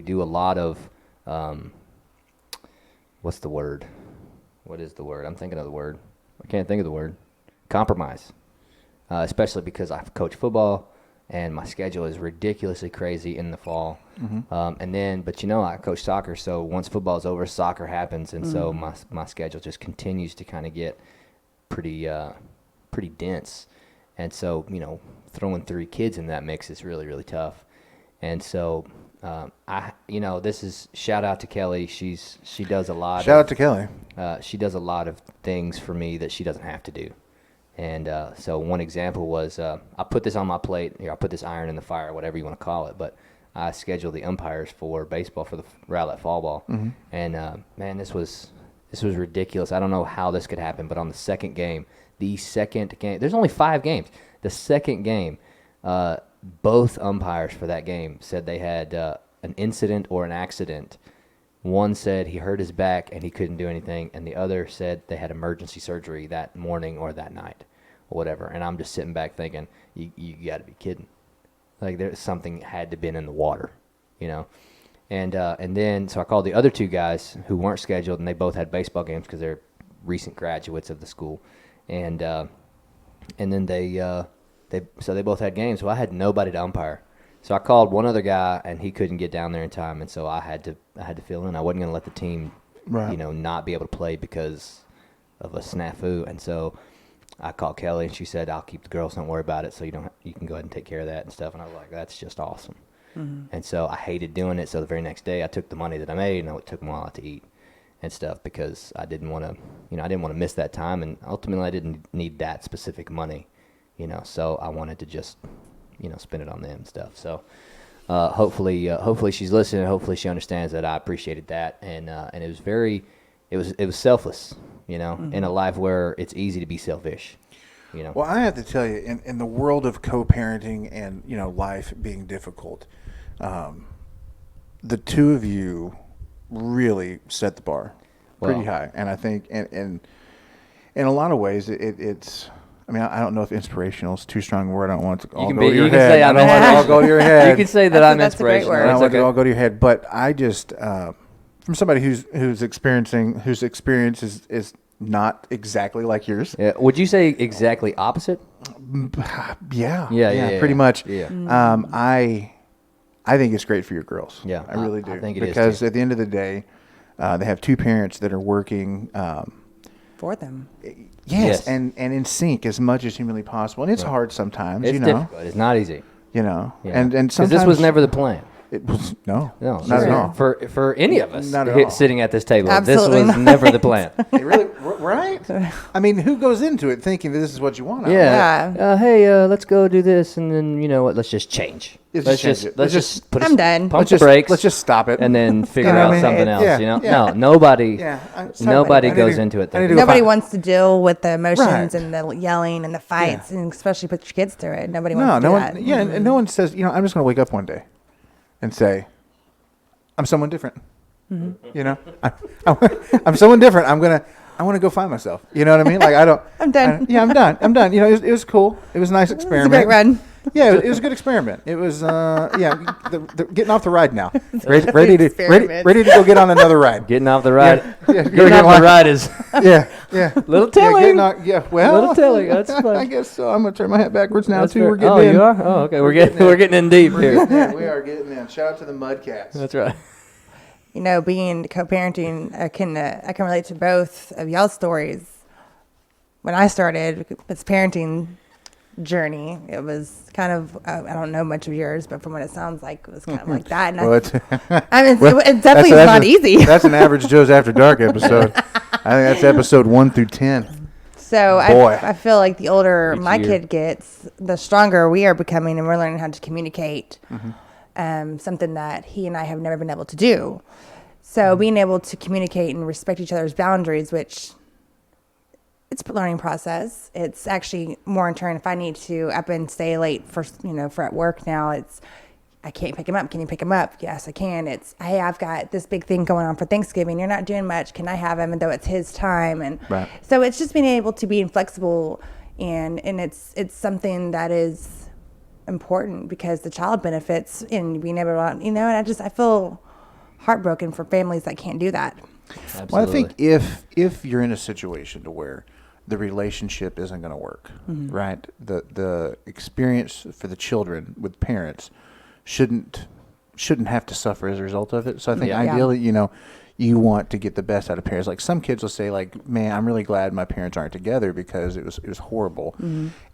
do a lot of what's the word? What is the word? I'm thinking of the word. I can't think of the word. Compromise. Especially because I coach football and my schedule is ridiculously crazy in the fall. But I coach soccer, so once football's over, soccer happens, and so my schedule just continues to kind of get pretty dense. And so, throwing 3 kids in that mix is really, really tough. And so, this is shout out to Kelly. She does a lot. Shout out to Kelly. She does a lot of things for me that she doesn't have to do. And so one example was I put this on my plate. Here, I put this iron in the fire, whatever you want to call it. But I scheduled the umpires for baseball for the Rowlett Fall Ball. And, man, this was ridiculous. I don't know how this could happen, but on the second game, there's only 5 games. The second game, both umpires for that game said they had an incident or an accident. One said he hurt his back and he couldn't do anything, and the other said they had emergency surgery that morning or that night or whatever. And I'm just sitting back thinking, you got to be kidding. Like, there's something had to been in the water, And then, so I called the other 2 guys who weren't scheduled, and they both had baseball games because they're recent graduates of the school. And then they both had games. So I had nobody to umpire. So I called one other guy, and he couldn't get down there in time, and so I had to fill in. I wasn't going to let the team, Right. not be able to play because of a snafu. And so I called Kelly, and she said, "I'll keep the girls. Don't worry about it. So you can go ahead and take care of that and stuff." And I was like, "That's just awesome." And so I hated doing it. So the very next day, I took the money that I made, and I took them all out to eat and stuff because I didn't want to, miss that time. And ultimately, I didn't need that specific money, So I wanted to just, spend it on them and stuff. So hopefully she's listening. Hopefully she understands that I appreciated that. And it was it was selfless, in a life where it's easy to be selfish, Well, I have to tell you, in the world of co-parenting and, life being difficult, the two of you really set the bar pretty high. And I think in a lot of ways, it's... I mean, I don't know if inspirational is too strong a word. I don't want it to all go to your head. I don't want it to all go to your head. You can say that I'm That's a great inspirational. word. I don't It's want it okay. to all go to your head. But I just, from somebody whose experience is not exactly like yours. Yeah. Would you say exactly opposite? Yeah, pretty much. Yeah. I think it's great for your girls. Yeah, I really do. I think it is, because too. at the end of the day, they have two parents that are working. For them. Yes, and in sync as much as humanly possible, and it's hard sometimes. It's difficult. It's not easy. And Because sometimes this was never the plan. It was no, No, not at all. For any of us Not at all. sitting at this table, Absolutely this was not. never the plan. It really, right? I mean, who goes into it thinking that this is what you want? Yeah. Hey, let's go do this, and then you know what? Let's just change. Let's change it. Let's just put. I'm done. Pump Let's the just brakes. Let's just stop it and then figure You know what I out mean? something else. Yeah, yeah. No, nobody. it's Nobody I need goes to- into it I need to thinking. go Nobody find- wants to deal with the emotions Right. and the yelling and the fights, and especially put your kids through it. Nobody wants No, to no do one. that. Yeah, and no one says. I'm just going to wake up one day, and say, I'm someone different. I'm someone different. I want to go find myself. You know what I mean? Like I don't. I'm done. I'm done. I'm done. It was cool. It was a nice It was a experiment. great run. Yeah, it was a good experiment. It was, getting off the ride now. Ready to Experiment. ready to go get on another ride. Getting off the ride. Yeah, Getting off the ride is Yeah. little Yeah, telling. well, Little telling. That's fine. I guess so. I'm gonna turn my hat backwards now That's too. fair. We're getting oh, in. you are? Oh, okay. We're getting in deep here. Yeah, we are getting in. Shout out to the Mudcats. That's right. Being co-parenting, I can relate to both of y'all's stories. When I started this parenting journey, it was kind of I don't know much of yours, but from what it sounds like, it was kind of like that. And Well, it's, it definitely is not easy. That's an Average Joe's After Dark episode. I think that's episode 1 through 10. So Boy. I feel like the older Each my year. kid gets, the stronger we are becoming, and we're learning how to communicate. Something that he and I have never been able to do. So being able to communicate and respect each other's boundaries, which it's a learning process. It's actually more in turn, if I need to up and stay late for at work now, it's, I can't pick him up. Can you pick him up? Yes, I can. It's, hey, I've got this big thing going on for Thanksgiving. You're not doing much. Can I have him? And though it's his time. And Right. so it's just being able to be inflexible, and it's something that is important because the child benefits in being able to, and I feel heartbroken for families that can't do that. Absolutely. Well, I think if you're in a situation to where the relationship isn't going to work, right? The experience for the children with parents shouldn't have to suffer as a result of it. So I think Yeah. ideally, you want to get the best out of parents. Like some kids will say, like, "Man, I'm really glad my parents aren't together because it was horrible."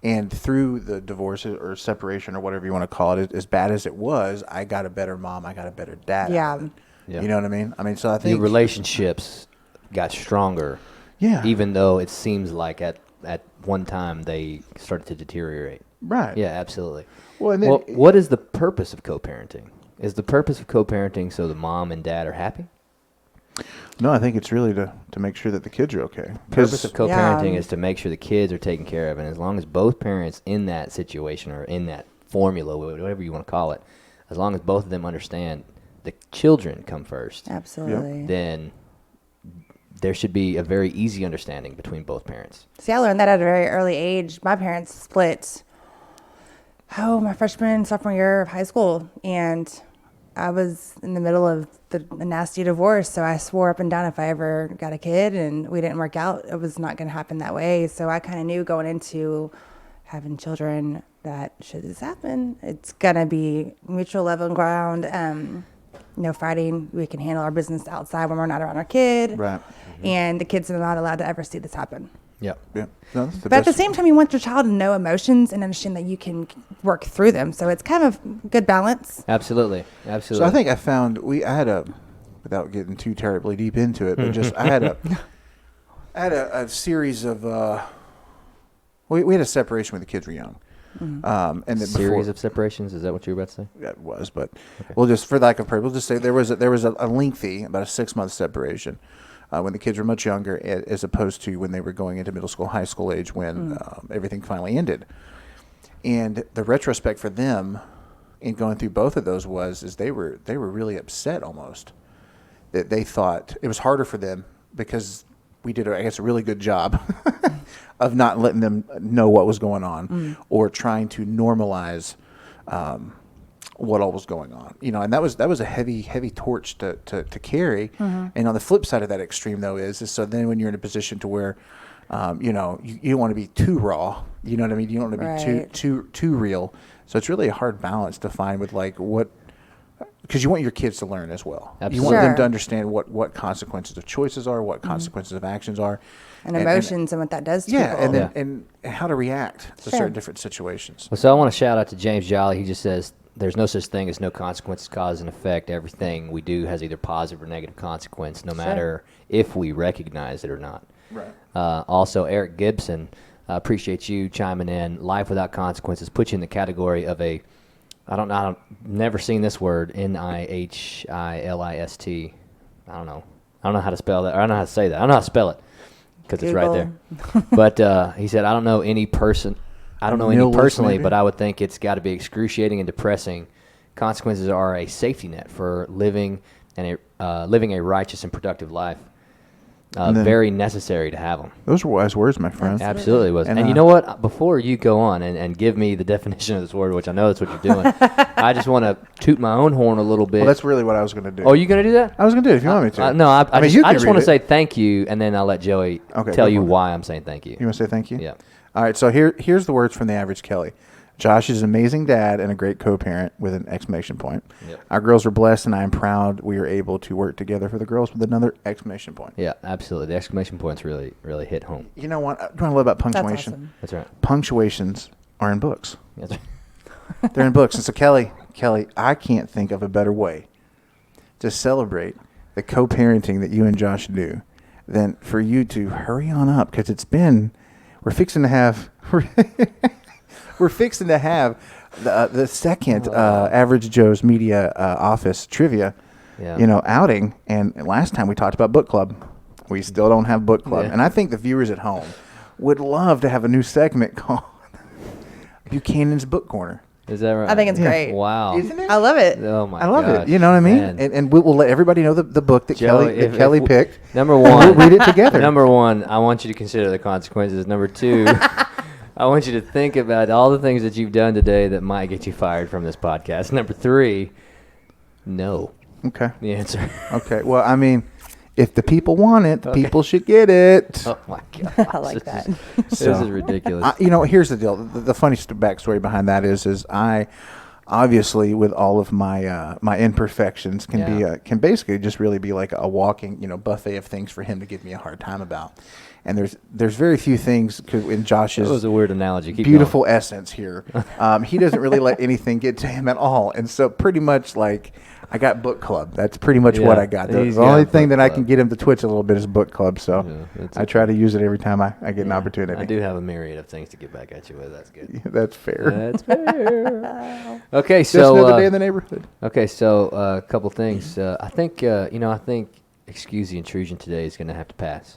And through the divorce or separation or whatever you want to call it, as bad as it was, I got a better mom. I got a better dad. Yeah. out of it. Yeah. You know what I mean? So I Your think relationships got stronger. Yeah. Even though it seems like at one time they started to deteriorate. right. Yeah, absolutely. Well, and then What is the purpose of co-parenting? Is the purpose of co-parenting so the mom and dad are happy? No, I think it's really to make sure that the kids are okay. The purpose of co-parenting Yeah. is to make sure the kids are taken care of, and as long as both parents in that situation or in that formula, whatever you want to call it, as long as both of them understand the children come first, Absolutely. then there should be a very easy understanding between both parents. See, I learned that at a very early age. My parents split, my freshman, sophomore year of high school. And I was in the middle of a nasty divorce. So I swore up and down if I ever got a kid and we didn't work out, it was not going to happen that way. So I kind of knew going into having children, that should this happen, it's going to be mutual level ground. No fighting. We can handle our business outside when we're not around our kid. Right. And the kids are not allowed to ever see this happen. Yep. Yeah. No, that's But at the same time, you want your child to know emotions and understand that you can work through them. So it's kind of good balance. Absolutely. So Absolutely. I think I found I had a, without getting too terribly deep into it, but just I had a series of we had a separation when the kids were young. And then Series of separations. Is that what you were about to say? That was, but we'll just, for lack of purpose, we'll just say there was a lengthy, about a 6-month separation when the kids were much younger, as opposed to when they were going into middle school, high school age, when everything finally ended. And the retrospect for them in going through both of those is they were really upset almost, that they thought it was harder for them because we did, I guess, a really good job of not letting them know what was going on or trying to normalize what all was going on. And that was a heavy torch to carry. And on the flip side of that extreme, though, is so then when you're in a position to where, you don't want to be too raw. You know what I mean? You don't want to be too real. So it's really a hard balance to find with because you want your kids to learn as well. Absolutely. You want them to understand what consequences of choices are, what consequences of actions are. And emotions and what that does to people. And how to react to certain different situations. Well, so I want to shout out to James Jolly. He just says, there's no such thing as no consequences, cause and effect. Everything we do has either positive or negative consequence, no matter if we recognize it or not. Right. Also, Eric Gibson, appreciate you chiming in. Life without consequences puts you in the category of I've never seen this word, nihilist. I don't know how to spell that. Or I don't know how to say that. I don't know how to spell it because it's right there. But he said, I don't know any personally, maybe? but I would think it's got to be excruciating and depressing. Consequences are a safety net for living a righteous and productive life. Very necessary to have them. Those were wise words, my friend. Absolutely was. And you know what? Before you go on and give me the definition of this word, which I know that's what you're doing, I just want to toot my own horn a little bit. Well, that's really what I was going to do. Oh, are you going to do that? I was going to do it if you want me to. No, I mean, just want to say thank you, and then I'll let Joey tell you why I'm saying thank you. You want to say thank you? Yeah. All right, so here's the words from the average Kelly. Josh is an amazing dad and a great co-parent with an exclamation point. Yep. Our girls are blessed, and I am proud we are able to work together for the girls with another exclamation point. Yeah, absolutely. The exclamation points really, really hit home. You know what I love about punctuation? That's awesome. That's right. Punctuations are in books. That's right. They're in books. And so, Kelly, I can't think of a better way to celebrate the co-parenting that you and Josh do than for you to hurry on up, because we're fixing to have the second Average Joe's Media Office Trivia, outing. And last time we talked about book club. We still don't have book club. Yeah. And I think the viewers at home would love to have a new segment called Buchanan's Book Corner. Is that right? I think it's great. Wow. Isn't it? I love it. Oh, my I love gosh, it. You know what I mean? man. And we'll let everybody know the book that Joey, Kelly picked. Number And one. we'll read it together. Number one, I want you to consider the consequences. Number two, I want you to think about all the things that you've done today that might get you fired from this podcast. Number three, no. Okay. The answer. Okay. Well, I mean, if the people want it, the people should get it. Oh, my God. I like that. This is ridiculous. Here's the deal. The funniest backstory behind that is I obviously, with all of my my imperfections, can basically just really be like a walking buffet of things for him to give me a hard time about. And there's very few things in Josh's That was a weird analogy. Keep beautiful going. essence here. He doesn't really let anything get to him at all. And so pretty much like I got book club. That's pretty much what I got. The only thing that I can get him to twitch a little bit is book club. So I try to use it every time I get an opportunity. I do have a myriad of things to get back at you with. That's good. That's fair. That's fair. Okay, Just so another day in the neighborhood. Okay, so a couple things. I think excuse the intrusion today is going to have to pass.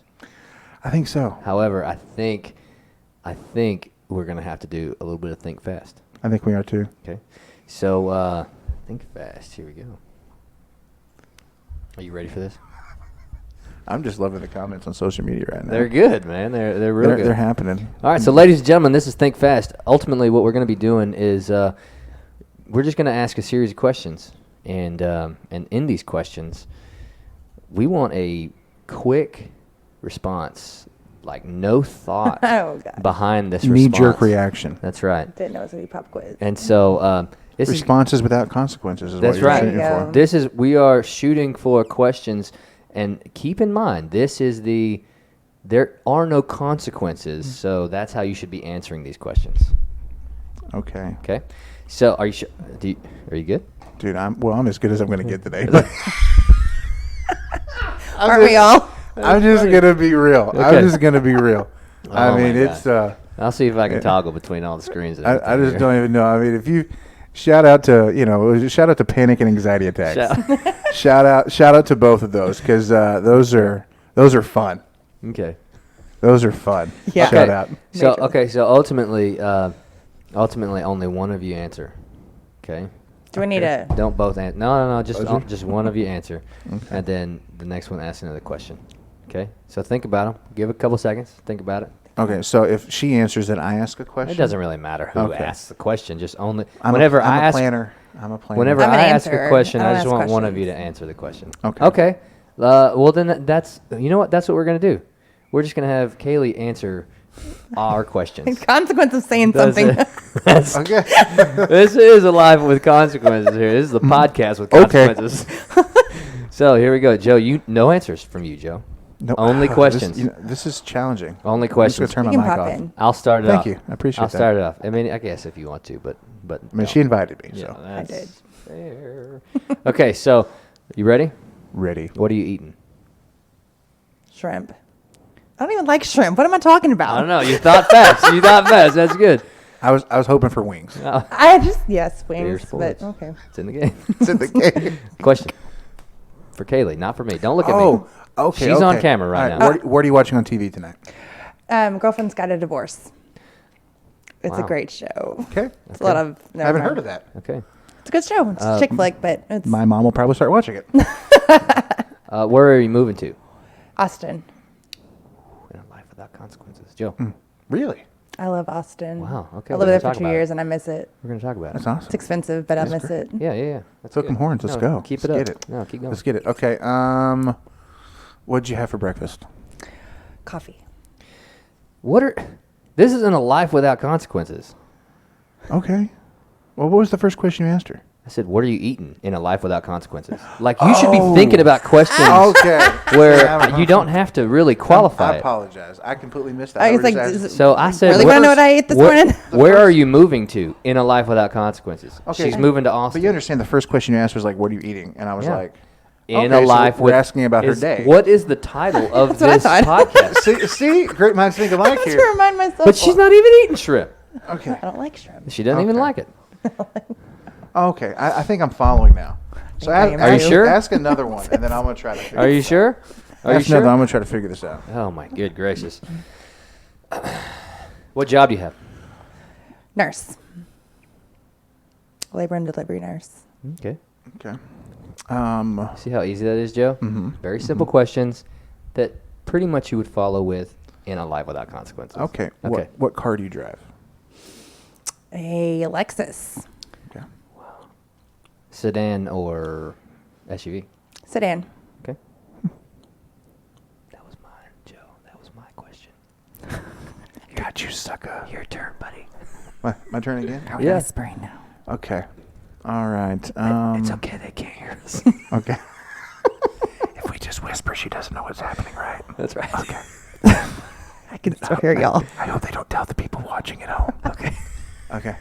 I think so. However, I think we're going to have to do a little bit of think fast. I think we are too. Okay, so think fast. Here we go. Are you ready for this? I'm just loving the comments on social media right now. They're good, man. They're real good. They're happening. All right, so ladies and gentlemen, this is Think Fast. Ultimately, what we're going to be doing is we're just going to ask a series of questions, and in these questions, we want a quick response like no thought Oh, gosh. behind this Knee-jerk response. reaction. That's right. Didn't know it was going to be pop quiz. And so this is Responses without consequences is That's what you're right. shooting There you for. go. we are shooting for questions, and keep in mind there are no consequences, so that's how you should be answering these questions. Okay. Okay, so are you sure? Are you good? Dude, I'm as good as I'm going to get today. Aren't we all? I'm just going to be real. Okay. I'm just going to be real. I Oh mean, my it's I'll see if I can toggle between all the screens. And I everything just here. don't even know. I mean, if you shout out to panic and anxiety attacks. Shout out to both of those because those are fun. Okay. Those are fun. Yeah. Shout out. So Majorly. so ultimately only one of you answer. Okay. Do we need a... Don't both answer. No. Buzzer? Just one of you answer, Okay. and then the next one asks another question. Okay. So think about them. Give it a couple seconds. Think about it. Okay, so if she answers, then I ask a question. It doesn't really matter who Okay. asks the question. Just only I'm whenever a I ask. planner. I'm a planner. Whenever I'm an I ask a answerer. question, I I don't just ask want one of you to questions. answer the question. Okay. Okay. Well, then that's you know what? That's what we're gonna do. We're just gonna have Kaylee answer our questions. Consequence of saying That's something. it. That's- Okay. This is a live with consequences here. This is the podcast with Okay. consequences. So here we go, Joe. No answers from you, Joe. No, Only questions. This is challenging. Only I'm just questions. gonna You turn my can mic pop off. in. I'll start it Thank off. you. I appreciate I'll that. start it off. I mean, I guess if you want to, but I mean, she invited me, yeah, so that's did. fair. Okay, so you ready? ready. What are you eating? Shrimp. I don't even like shrimp. What am I talking about? I don't know. You thought fast. You thought fast. That's good. I was hoping for wings. Oh, Yes, Beer wings, but sports. okay. it's in the game. It's in the game. Question for Kaylee, not for me. Don't look at me. Oh, okay. She's on okay. camera right All now. What are you watching on TV tonight? Girlfriend's Got a Divorce. It's a Wow. great show. Okay. It's a lot of... I haven't heard of that. Okay. It's a good show. It's a chick flick, but it's My mom will probably start watching it. Where are you moving to? Austin. In a life without consequences. Joe, Really? I love Austin. Wow, okay, I we're lived there gonna for talk 2 about years, and I miss it. we're going to talk about That's it. awesome. It's expensive, but I miss it. Yeah. That's Hook 'em good. horns. Let's No, go. Keep Let's it up. get it. No, keep going. Let's get it. Okay. What'd you have for breakfast? Coffee. This isn't a life without consequences. Okay. Well, what was the first question you asked her? I said, what are you eating in a life without consequences? Like, you should be thinking about questions Okay. where you don't have to really qualify I it. apologize. I completely missed that. I was were like, just is asking- it- So I said, Really where- want to know what I ate this morning? Where are you moving to in a life without consequences? Okay. She's moving to Austin. But you understand the first question you asked was like, "What are you eating?" And I was Yeah. like, in okay, a so life we're with asking about her is- day. What is the title of That's what I this thought. podcast? see, great minds think alike to here. remind myself. But she's not even eating shrimp. Okay. I don't like shrimp. She doesn't even Okay. like it. Okay. I think I'm following now. So I am Are you too. sure? Ask another one, and then I'm gonna try to. Figure Are you sure? Are you Ask another. sure? I'm gonna try to figure this out. Oh my good gracious! What job do you have? Nurse. Labor and delivery nurse. Okay. Okay. See how easy that is, Joe? Mm-hmm. Very simple questions that pretty much you would follow with in a life without consequences. Okay. Okay. What car do you drive? A Lexus Okay. Sedan or SUV? sedan. Okay. That was mine, Joe. That was my question. Got you, sucker. Your turn, buddy. My turn again. Are we Yeah. whispering now? Okay. All right. It's okay. They can't hear us. Okay. If we just whisper, she doesn't know what's happening, right? That's right. Okay. I can still hear y'all. I hope they don't tell the people watching at home. Okay. Okay.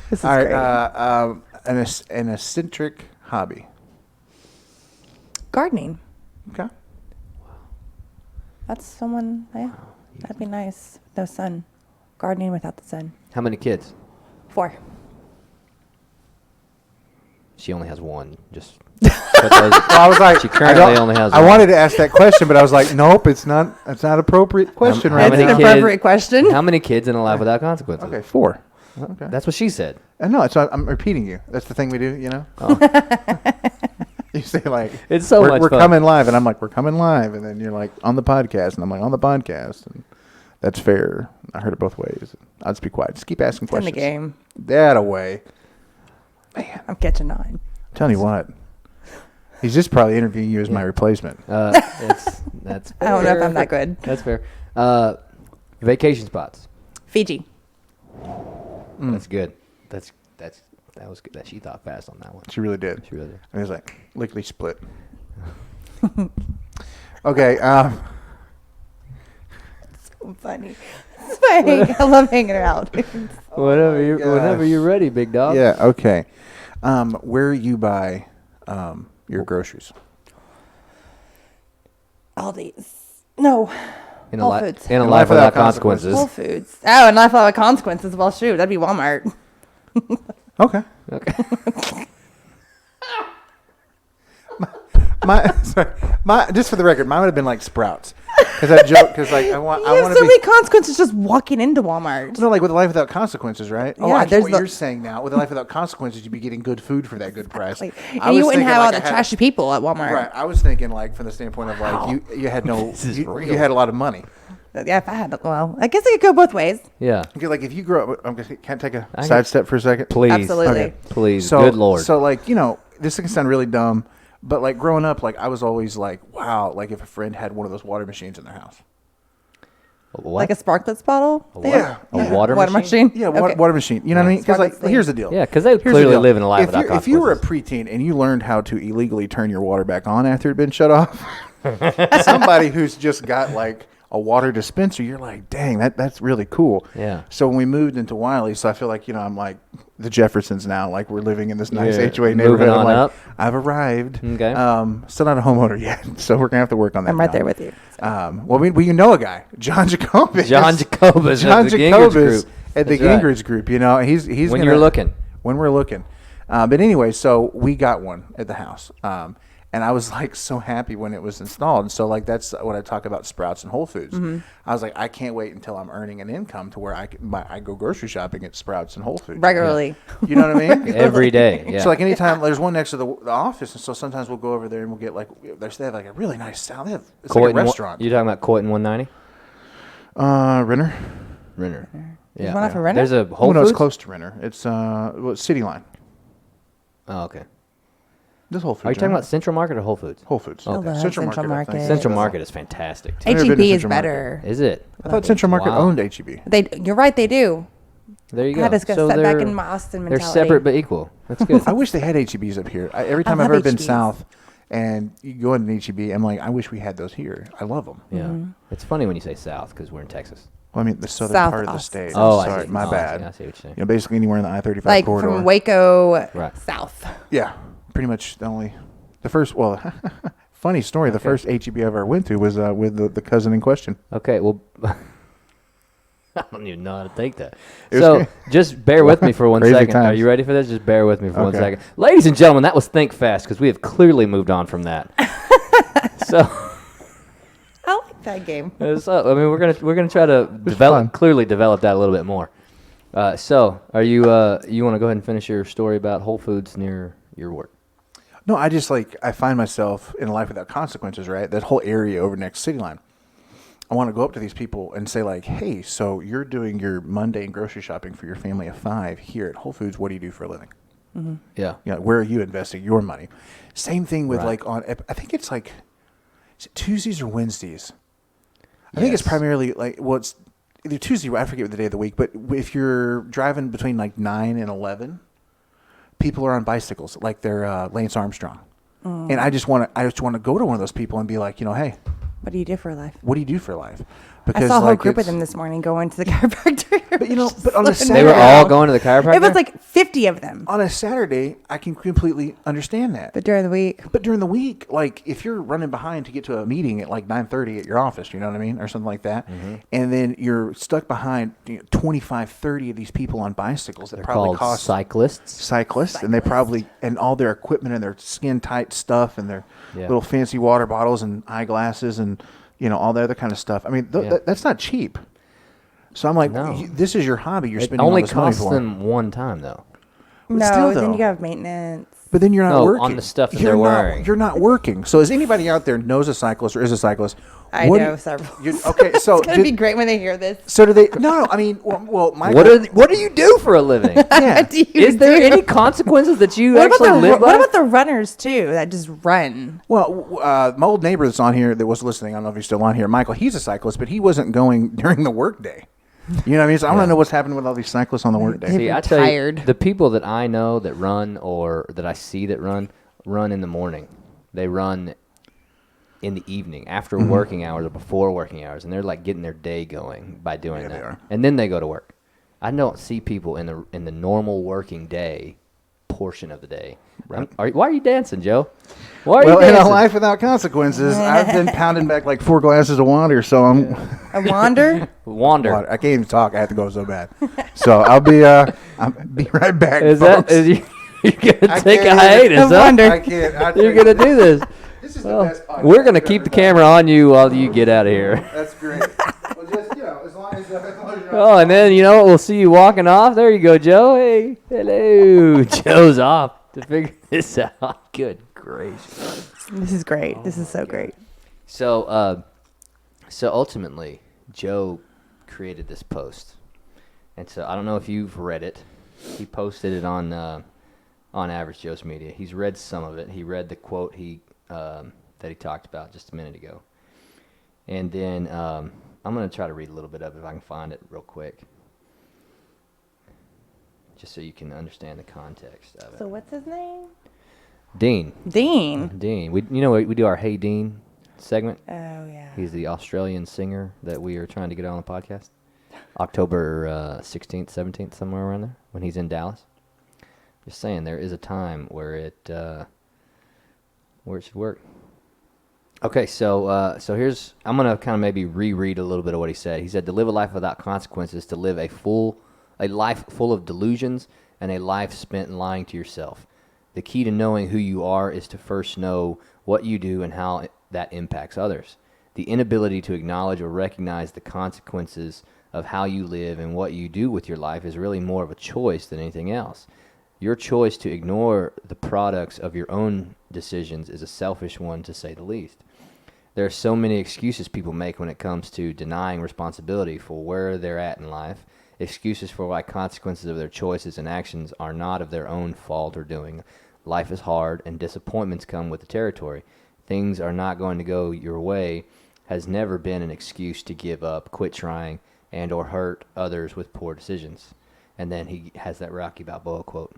This is All right. great. An eccentric hobby. Gardening. Okay. That's someone, yeah. That'd be nice. No sun. Gardening without the sun. How many kids? 4. She only has one. Just put those. Well, I was like, She currently only has I one. wanted to ask that question, but I was like, nope, it's not. It's not appropriate question how right That's many an now. kids- appropriate question. How many kids in a life without consequences? Okay, 4. Okay. That's what she said. No, it's not, I'm repeating you. That's the thing we do, you know. You say like, It's so much we're fun. coming live, and I'm like, we're coming live, and then you're like on the podcast, and I'm like on the podcast, and that's fair. I heard it both ways. I'll just be quiet. Just keep asking It's in questions. the game. That away. I'm catching on. Tell you what. He's just probably interviewing you as my replacement. That's I don't know if fair. I'm that good. That's fair. Vacation spots. Fiji. That's good. That was good. That she thought fast on that one. She really did. She really did. And he was like, lickety split. Okay. So funny. It's funny. I love hanging out. Whenever you're ready, big dog. Yeah. Okay. Where you buy your groceries? Aldi's. No. Whole Foods. In a life without consequences. Whole Foods. Oh, and Life Without Consequences. Well, shoot, that'd be Walmart. Okay. Okay. My just for the record, mine would have been like Sprouts. Because I joke, because like I want You have to so be. many consequences just walking into Walmart. No, like with a life without consequences, right? Yeah, Oh, actually, there's what the- you're saying now, with a life without consequences, you'd be getting good food for that good price. Like, I and you was wouldn't thinking, have all like, the I had- trashy people at Walmart. Right. I was thinking like from the standpoint of like you had no, you had a lot of money. Yeah, if I had, well, I guess it could go both ways. Yeah. Okay, like if you grow up, can't take a sidestep for a second, Please. Absolutely. Okay. Please. So, Good Lord. So like this can sound really dumb, but like growing up, like I was always like, wow, like if a friend had one of those water machines in their house. What? Like a Sparklets bottle? Yeah. A water Water machine? machine? Yeah, Okay. water machine. You know what I mean? Because like, Sparklets thing. here's the deal. Yeah, because they Here's the clearly deal. live in a life without If you were a consequences. preteen and you learned how to illegally turn your water back on after it had been shut off, somebody who's just got like a water dispenser, you're like, dang, that's really cool. Yeah. So when we moved into Wiley, so I feel like, I'm like the Jeffersons now, like we're living in this nice Yeah, HOA moving neighborhood. I'm on like, up. I've arrived. Okay. Still not a homeowner yet, so we're gonna have to work on that. I'm right now. there with you. Well, we know a guy, John Jacobus. John Jacobus John of the Gingrich Jacobus Group. at the That's right. Gingrich Group. He's When gonna, you're looking. when we're looking. But anyway, so we got one at the house. And I was like so happy when it was installed. So like that's what I talk about Sprouts and Whole Foods. I was like, I can't wait until I'm earning an income to where I go grocery shopping at Sprouts and Whole Foods. Regularly. You know what I mean? Every day. Yeah. So like anytime there's one next to the office, and so sometimes we'll go over there and we'll get like they have like a really nice salad. It's like a restaurant. You talking about Coit and 190? Renner. Renner. There's Yeah. one off of Renner? There's a Whole Oh no, Foods? it's close to Renner. It's City Line. Oh, okay. This Whole Foods. Are you talking right? about Central Market or Whole Foods? Whole Foods? Okay. love Central Central Market. I think. Market. Central Market is fantastic. too. I've never been to H-E-B is Central Market. better. Is it? I thought Central Market Wow. owned HEB. You're right, they do. There you I go. had to go So set back they're- in my Austin They're mentality. separate but equal. That's good. I wish they had HEBs up here. Every time I I've love ever been HEBs. south and you go into an HEB, I'm like, I wish we had those here. I love them. Yeah. It's funny when you say south because we're in Texas. Well, I mean, the southern South part of the Austin. state. Oh, I Sorry, see. my Oh, I bad. see. I see what you're saying. Basically anywhere in the I-35 Like corridor. from Waco Right. south. Yeah, pretty much the first, funny story, the first HEB I ever went to was with the cousin in question. Okay, well, I don't even know how to take that. It was So great. just bear with me for one Crazy second. Are times. you ready for this? Just bear with me for one Okay. second. Ladies and gentlemen, that was Think Fast because we have clearly moved on from that. So, I like that game. I mean, we're gonna try to fun. clearly develop that a little bit more. So, are you you want to go ahead and finish your story about Whole Foods near your work? No, I just I find myself in a life without consequences, right? That whole area over next City Line. I want to go up to these people and say like, hey, so you're doing your mundane grocery shopping for your family of 5 here at Whole Foods. What do you do for a living? Yeah. Where are you investing your money? Same thing with Right. I think it's like, is it Tuesdays or Wednesdays? I think it's Yes. primarily it's either Tuesday, I forget what the day of the week, but if you're driving between like 9 and 11, people are on bicycles, like they're Lance Armstrong. And I just want to go to one of those people and be like, hey, What do you do for a life? what do you do for life? I saw a whole like, group of it's- them this morning going to the chiropractor. But on a Just They were Saturday, all going to the chiropractor. It was like 50 of them. on a Saturday, I can completely understand that. But during the week, But during the week, like if you're running behind to get to a meeting at like 9:30 at your office, you know what I mean, or something like that, and then you're stuck behind 25, 30 of these people on bicycles that They're probably called cost cyclists. cyclists, and they probably and all their equipment and their skin tight stuff and their Yeah. little fancy water bottles and eyeglasses and all the other kind of stuff. I mean, Yeah. that's not cheap. So I'm like, No. this is your hobby. You're It spending all only this money costs for. them one time though. no, still, then though. you have maintenance. But then you're not No, working on the stuff that You're they're not- wearing. You're not working. So, as anybody out there knows a cyclist or is a cyclist, I What do know you- several. Okay, so It's gonna be great when they hear this. So do they? No. I mean, well, Michael. What do you do for a living? Yeah. Do you Is there do? any consequences that you What actually about, live by? what about the runners too that just run? Well, my old neighbor that's on here that was listening, I don't know if he's still on here, Michael, he's a cyclist, but he wasn't going during the workday. You know what I mean? So I want to know what's happening with all these cyclists on the workday. They've See, been I tell you, tired. the people that I know that run or that I see that run in the morning. They run in the evening after working hours or before working hours, and they're like getting their day going by doing Yeah, that. they are. And then they go to work. I don't see people in the normal working day portion of the day. Right. Why are you dancing, Joe? Why are Well, you in dancing? a life without consequences, I've been pounding back like 4 glasses of water, so I'm. A wander? Wander. I can't even talk. I have to go so bad. So I'll be right back. Is folks. you're gonna I take a can't hiatus? A Huh? wander. I can't. You're gonna do this. This is Well, the best podcast we're gonna I've keep the ever done. camera on you while you get out of here. That's great. Well, just as long as you're Oh, and then you know what? We'll see you walking off. There you go, Joe. Hey, hello. Joe's off to figure this out. Good gracious. This is great. This is so great. So ultimately, Joe created this post, and so I don't know if you've read it. He posted it on Average Jos Media. He's read some of it. He read the quote that he talked about just a minute ago, and then I'm going to try to read a little bit of it if I can find it real quick, just so you can understand the context of it. So what's his name? Dean. Dean. We do our Hey Dean segment. Oh yeah. He's the Australian singer that we are trying to get on the podcast. October 16th, 17th, somewhere around there, when he's in Dallas. Just saying, there is a time where it should work. Okay, so here's, I'm going to kind of maybe reread a little bit of what he said. He said, to live a life without consequences, to live a life full of delusions, and a life spent lying to yourself. The key to knowing who you are is to first know what you do and how that impacts others. The inability to acknowledge or recognize the consequences of how you live and what you do with your life is really more of a choice than anything else. Your choice to ignore the products of your own decisions is a selfish one, to say the least. There are so many excuses people make when it comes to denying responsibility for where they're at in life, excuses for why consequences of their choices and actions are not of their own fault or doing. Life is hard, and disappointments come with the territory. Things are not going to go your way has never been an excuse to give up, quit trying, and or hurt others with poor decisions. And then he has that Rocky Balboa quote.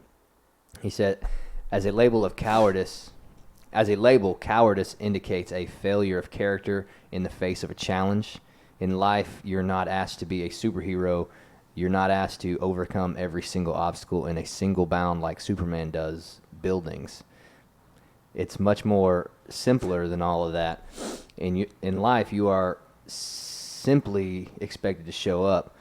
He said, as a label, cowardice indicates a failure of character in the face of a challenge. In life, you're not asked to be a superhero. You're not asked to overcome every single obstacle in a single bound like Superman does buildings. It's much more simpler than all of that. In life, you are simply expected to show up.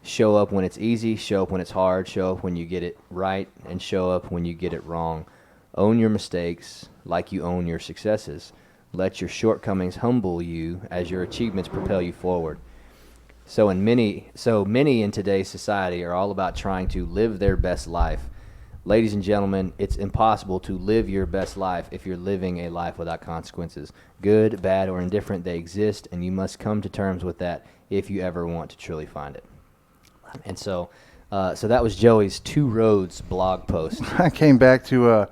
Show up when it's easy, show up when it's hard, show up when you get it right, and show up when you get it wrong. Own your mistakes like you own your successes. Let your shortcomings humble you as your achievements propel you forward. So many in today's society are all about trying to live their best life. Ladies and gentlemen, it's impossible to live your best life if you're living a life without consequences. Good, bad, or indifferent, they exist, and you must come to terms with that if you ever want to truly find it. And so that was Joey's Two Roads blog post. I came back to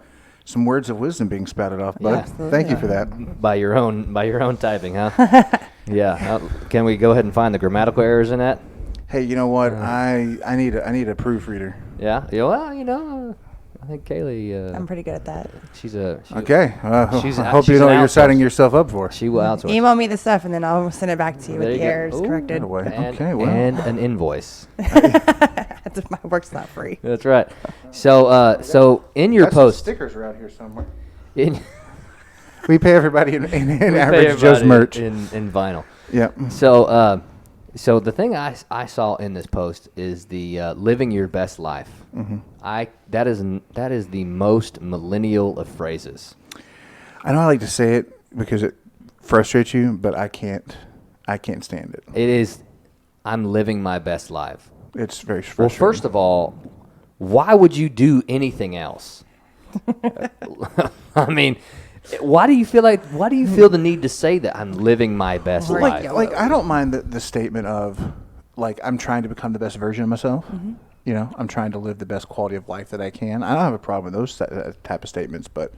some words of wisdom being spouted off, bud. Yeah. Thank you for that. By your own typing, huh? Yeah. Can we go ahead and find the grammatical errors in that? Hey, you know what? I need a proofreader. Yeah. Yeah. Well, I think Kaylee. I'm pretty good at that. Okay. she's I hope she's you know an what you're signing outsourcer. yourself up for. She will outsource. Email me the stuff and then I'll send it back to you There with you the go. errors Ooh, corrected. Right away. And, Okay, well. and an invoice. That's if my work's not free. That's right. So in your Got some post, stickers around here somewhere. in We pay everybody in we Average pay Joe's everybody merch. in vinyl. Yeah. So the thing I saw in this post is the living your best life. Mm-hmm. That is the most millennial of phrases. I know I like to say it because it frustrates you, but I can't stand it. It is, I'm living my best life. It's very Well, frustrating. first of all, why would you do anything else? I mean, Why do you feel the need to say that I'm living my best life? Like I don't mind the statement of like I'm trying to become the best version of myself. Mm-hmm. You know, I'm trying to live the best quality of life that I can. I don't have a problem with those type of statements, but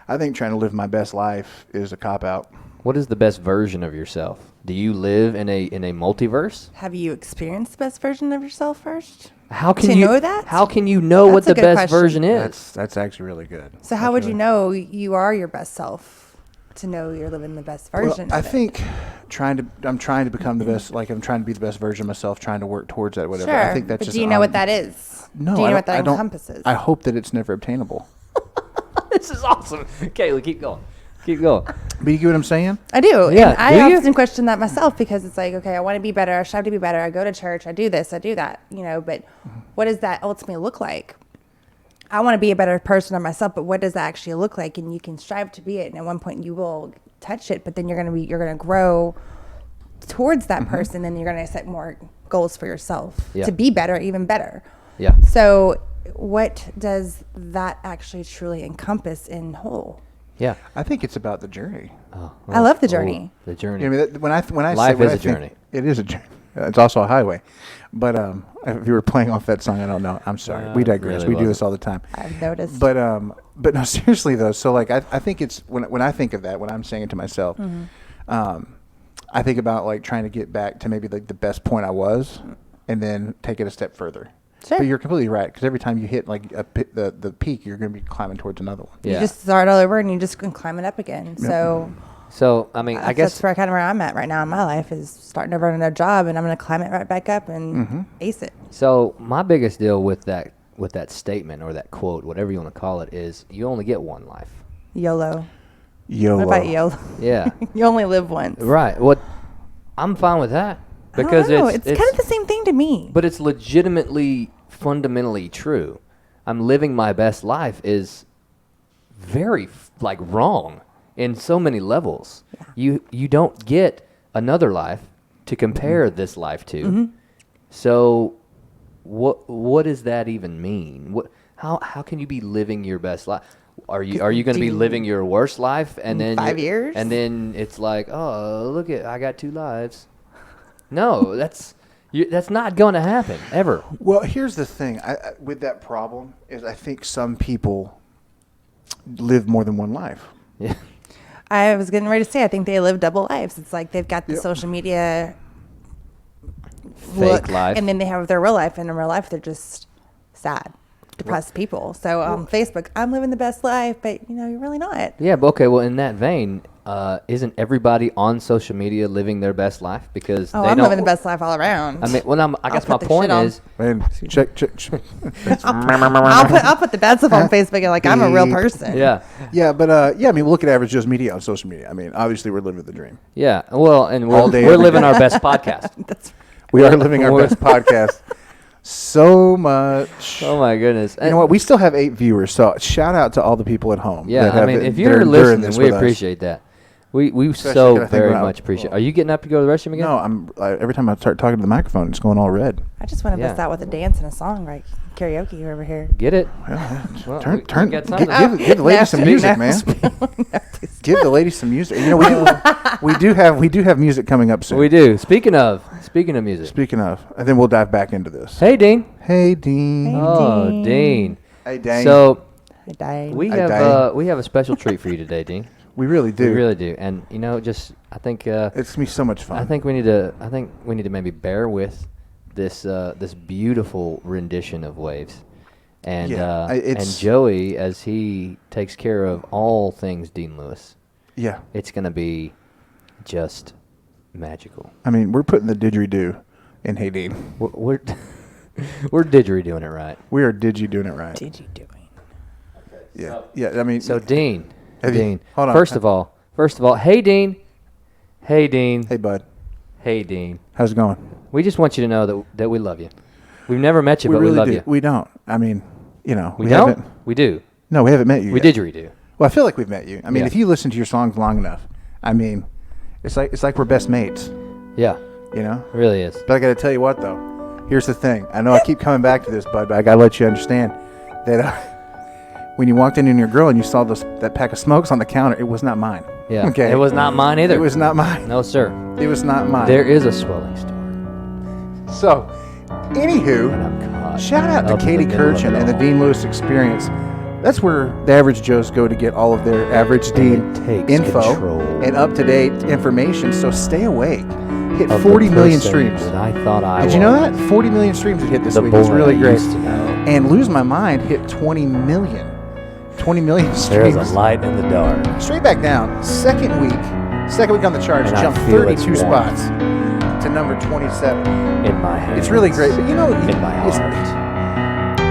I think trying to live my best life is a cop out. What is the best version of yourself? Do you live in a multiverse? Have you experienced the best version of yourself first? How can To you know that? How can you know what That's a the good best question. version is? That's actually really good. So how would you know you are your best self? To know you're living the best version Well, I of it? think I'm trying to become the best. Like I'm trying to be the best version of myself. Trying to work towards that. Whatever. Sure. I think that's but just. do you know what that is? No, Do you I know don't- what that I don't- encompasses? I hope that it's never obtainable. This is awesome. Kayla, keep going. Keep going. But you get what I'm saying? I do. Yeah, And I do you? often question that myself because it's like, okay, I want to be better. I strive to be better. I go to church. I do this. I do that. You know, but what does that ultimately look like? I want to be a better person of myself, but what does that actually look like? And you can strive to be it. And at one point you will touch it, but then you're going to grow towards that person. And you're going to set more goals for yourself Yeah. to be better, even better. Yeah. So what does that actually truly encompass in whole? Yeah. I think it's about the journey. Oh, I love the journey. The journey. I mean, when I Life say, is a journey. It is a journey. It's also a highway. But if you were playing off that song, I don't know. I'm sorry. We digress. really We do wasn't. this all the time. I've noticed. But no, seriously though. So like, I think it's when I think of that, when I'm saying it to myself, I think about like trying to get back to maybe like the best point I was, and then take it a step further. Sure. But you're completely right, because every time you hit like the peak, you're going to be climbing towards another one. Yeah. You just start all over and you just can climb it up again. So, I mean, I guess that's where where I'm at right now in my life is starting over on another job, and I'm going to climb it right back up and ace it. so. My biggest deal with that statement or that quote, whatever you want to call it, is you only get one life. YOLO. YOLO. What about YOLO? Yeah. You only live once. Right. I'm fine with that I because don't know. it's It's kind of the same thing to me. but it's legitimately fundamentally true. I'm living my best life is very like wrong in so many levels. You don't get another life to compare this life to. So what does that even mean? How can you be living your best life? Are you going to be living your worst life and then 5 years? and then it's like, oh, look at I got 2 lives. No, that's not going to happen ever. Well, here's the thing. I with that problem is I think some people live more than one life. Yeah. I was getting ready to say, I think they live double lives. It's like they've got the social media Fake life. and then they have their real life, and in real life, they're just sad, depressed people. So on Facebook, I'm living the best life, but you're really not. Yeah, but okay. Well, in that vein, isn't everybody on social media living their best life? Because Oh, they I'm don't. living the best life all around. I mean, I guess my put the point shit on. is, And check. I'll put the bad stuff on Facebook and like I'm a real person. yeah, Yeah, but I mean, look at Average Jos media on social media. I mean, obviously, we're living the dream. yeah. Well, and All day, we're every living day. our best podcast. That's We are living our We're- best podcast so much. Oh my goodness! You know what? We still have 8 viewers, so shout out to all the people at home. Yeah, that I have mean, it- if that are you're enduring listening, this we with us. appreciate that. We Especially so 'cause I think very we're out- much appreciate. Are you getting up to go to the restroom again? No, every time I start talking to the microphone, it's going all red. I just want to Yeah. bust out with a dance and a song, right? Karaoke over here. Get it? Well, Well, turn. we got Give, something. give the ladies some No, music, no. man. Give the ladies some music. You know, we do have music coming up soon. We do. Speaking of music. Speaking of, and then we'll dive back into this. Hey, Dean. Hey, Dean. Hey. Oh, Dean. Dean. Hey, Dane. So I died. we Hey, have Dane. a special treat for you today, Dean. we really do. We really do, and I think It's gonna be so much fun. I think we need to maybe bear with this beautiful rendition of Waves, and Yeah, and it's- Joey, as he takes care of all things Dean Lewis, Yeah. it's gonna be just magical. I mean, we're putting the didgeridoo in Hey, Dean. We're we're didgeridoo it right. We are digi doing it right. Did you doing? Yeah. Yeah. I mean, So Dean, Have you- Dean, hold on. First of all, hey Dean, hey Dean, hey, bud. hey Dean. How's it going? We just want you to know that we love you. We've never met you, we but really we love do. you. We don't. I mean, We don't. haven't. We do. No, we haven't met you We yet. didgeridoo. Well, I feel like we've met you. I mean, Yeah. if you listen to your songs long enough, I mean, it's like we're best mates. Yeah, You know. it really is. But I got to tell you what, though. Here's the thing. I know I keep coming back to this, bud, but I got to let you understand that when you walked in on your girl and you saw that pack of smokes on the counter, it was not mine. Yeah. Okay. It was not mine either. It was not mine. No, sir. It was not mine. There is a swelling store. So, anywho, And I'm caught shout out to up in Katie the middle of Kirchen it and the all. Dean Lewis Experience. That's where the Average Joes go to get all of their Average Dean It takes info control and up-to-date information. So stay awake. Hit Of 40 the million person streams. that I thought I Did you know was. that? 40 million streams it hit this The week. It was boy really I great. used to know. And Lose My Mind hit 20 million. 20 million There is streams. a light in the dark. Straight back down. Second week on the charts. And I Jumped feel its 32 warmth. spots to number 27. In my hands. It's really great. But you know, In my it's- heart.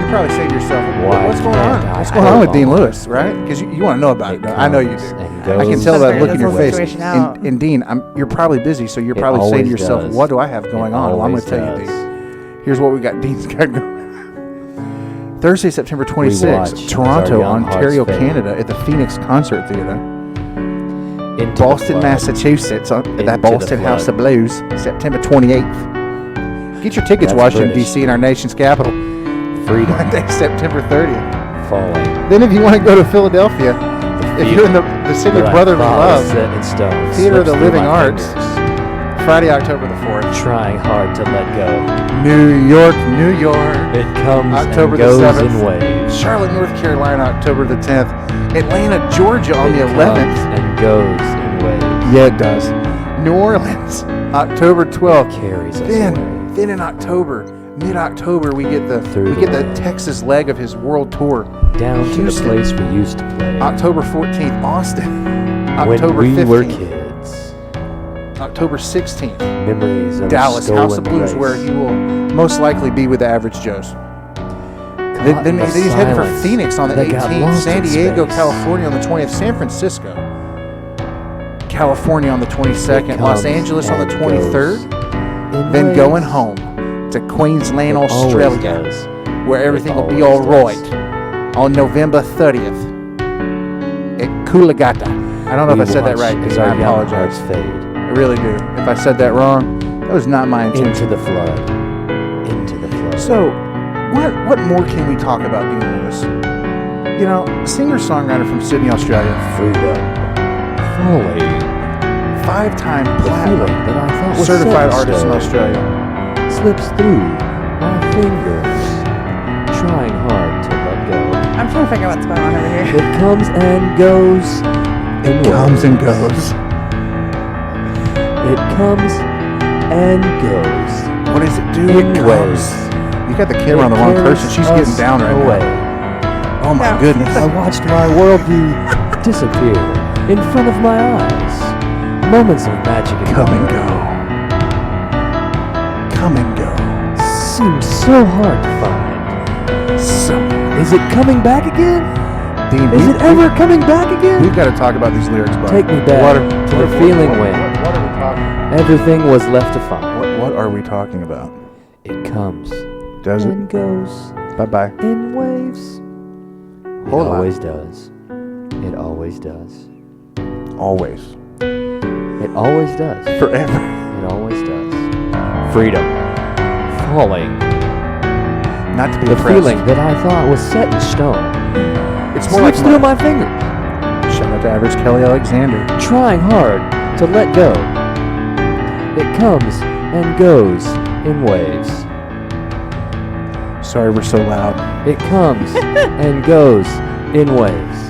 you're probably saying to yourself, Why what's going can't on? I What's going on hold with Dean on? Lewis, right? Because you want to know about it. I know you do. And I can goes tell by Figure looking at your this face. situation out. And Dean, you're probably busy, so you're It probably saying to always yourself, does. what do I have going It on? Well, I'm going always to tell you, does. Dean. Here's what we got. Dean's got going. Thursday, September 26th, watch Toronto, as our young Ontario, hearts fade. Canada, at the Phoenix Concert Theater. Into Boston, the flood. Massachusetts, at Into that the Boston House flood. of Blues, September 28th. Get your tickets, That's Washington, British. D.C., in our nation's capital. Freedom Monday, September 30th. falling. Then if you want to go to Philadelphia, if you're in the city of That I brotherly thought was love, set in stone Theater of the slips through Living my Arts, fingers, Friday, October the 4th. trying hard to let go. New York, New York. It comes October and the goes 7th. in waves. Charlotte, North Carolina, October the 10th. Atlanta, Georgia on It the comes 11th. and goes in waves. Yeah, it does. New Orleans, October 12th. Carries us Then away. in October, mid-October, we get the Through the wind. Texas leg of his world tour. Down to the Houston. place we used to play. October 14th, Austin. when October we 15th, were kids. October 16th, Memories of Dallas, stolen House of Blues, place. where he will most likely be with the Average Joes. Then Caught in he's heading for silence Phoenix on the that got 18th, lost San in Diego, space. California on the 20th, San Francisco, California on the 22nd, It Los comes Angeles on the and 23rd, goes in then waves. going home to Queensland, It always Australia, does. where everything will be always all does. right on November 30th at Coolangatta. I don't know if I said that right. As Dean. I our young apologize. hearts fade I really do. If I said that wrong, that was not my intention. into the flood. Into the flood. So, what more can we talk about Dean Lewis? You know, singer-songwriter from Sydney, Australia, freedom. Falling. 5-time The platinum feeling that I thought was certified set in artist in stone Australia. slips through my fingers. Trying hard to let go. I'm trying to figure out what's going on over here. It comes and goes. In Comes and waves. goes. It comes and goes. What does it do? In It comes. waves. You got the camera on the wrong person. She's getting down right away. now. Oh my No. goodness. I watched my worldview disappear in front of my eyes. Moments of magic and Come and wonder go. Come and go. seems so hard to find. So, Is it coming back again? Dean, Is it ever coming back again? We've got to talk about these lyrics, bud. Take me back to the feeling when What are we talking? everything was left to find. What are we talking about? It comes Does it? and goes Bye bye. in waves. Hold It on. always does. It always does. Always. It always does. Forever. It always does. Freedom. Falling. Not to be The oppressed. feeling that I thought was set in stone It's more like slips through my fingers. Shout out to Average Kelly Alexander. Trying hard to let go. It comes and goes in waves. Sorry we're so loud. It comes and goes in waves.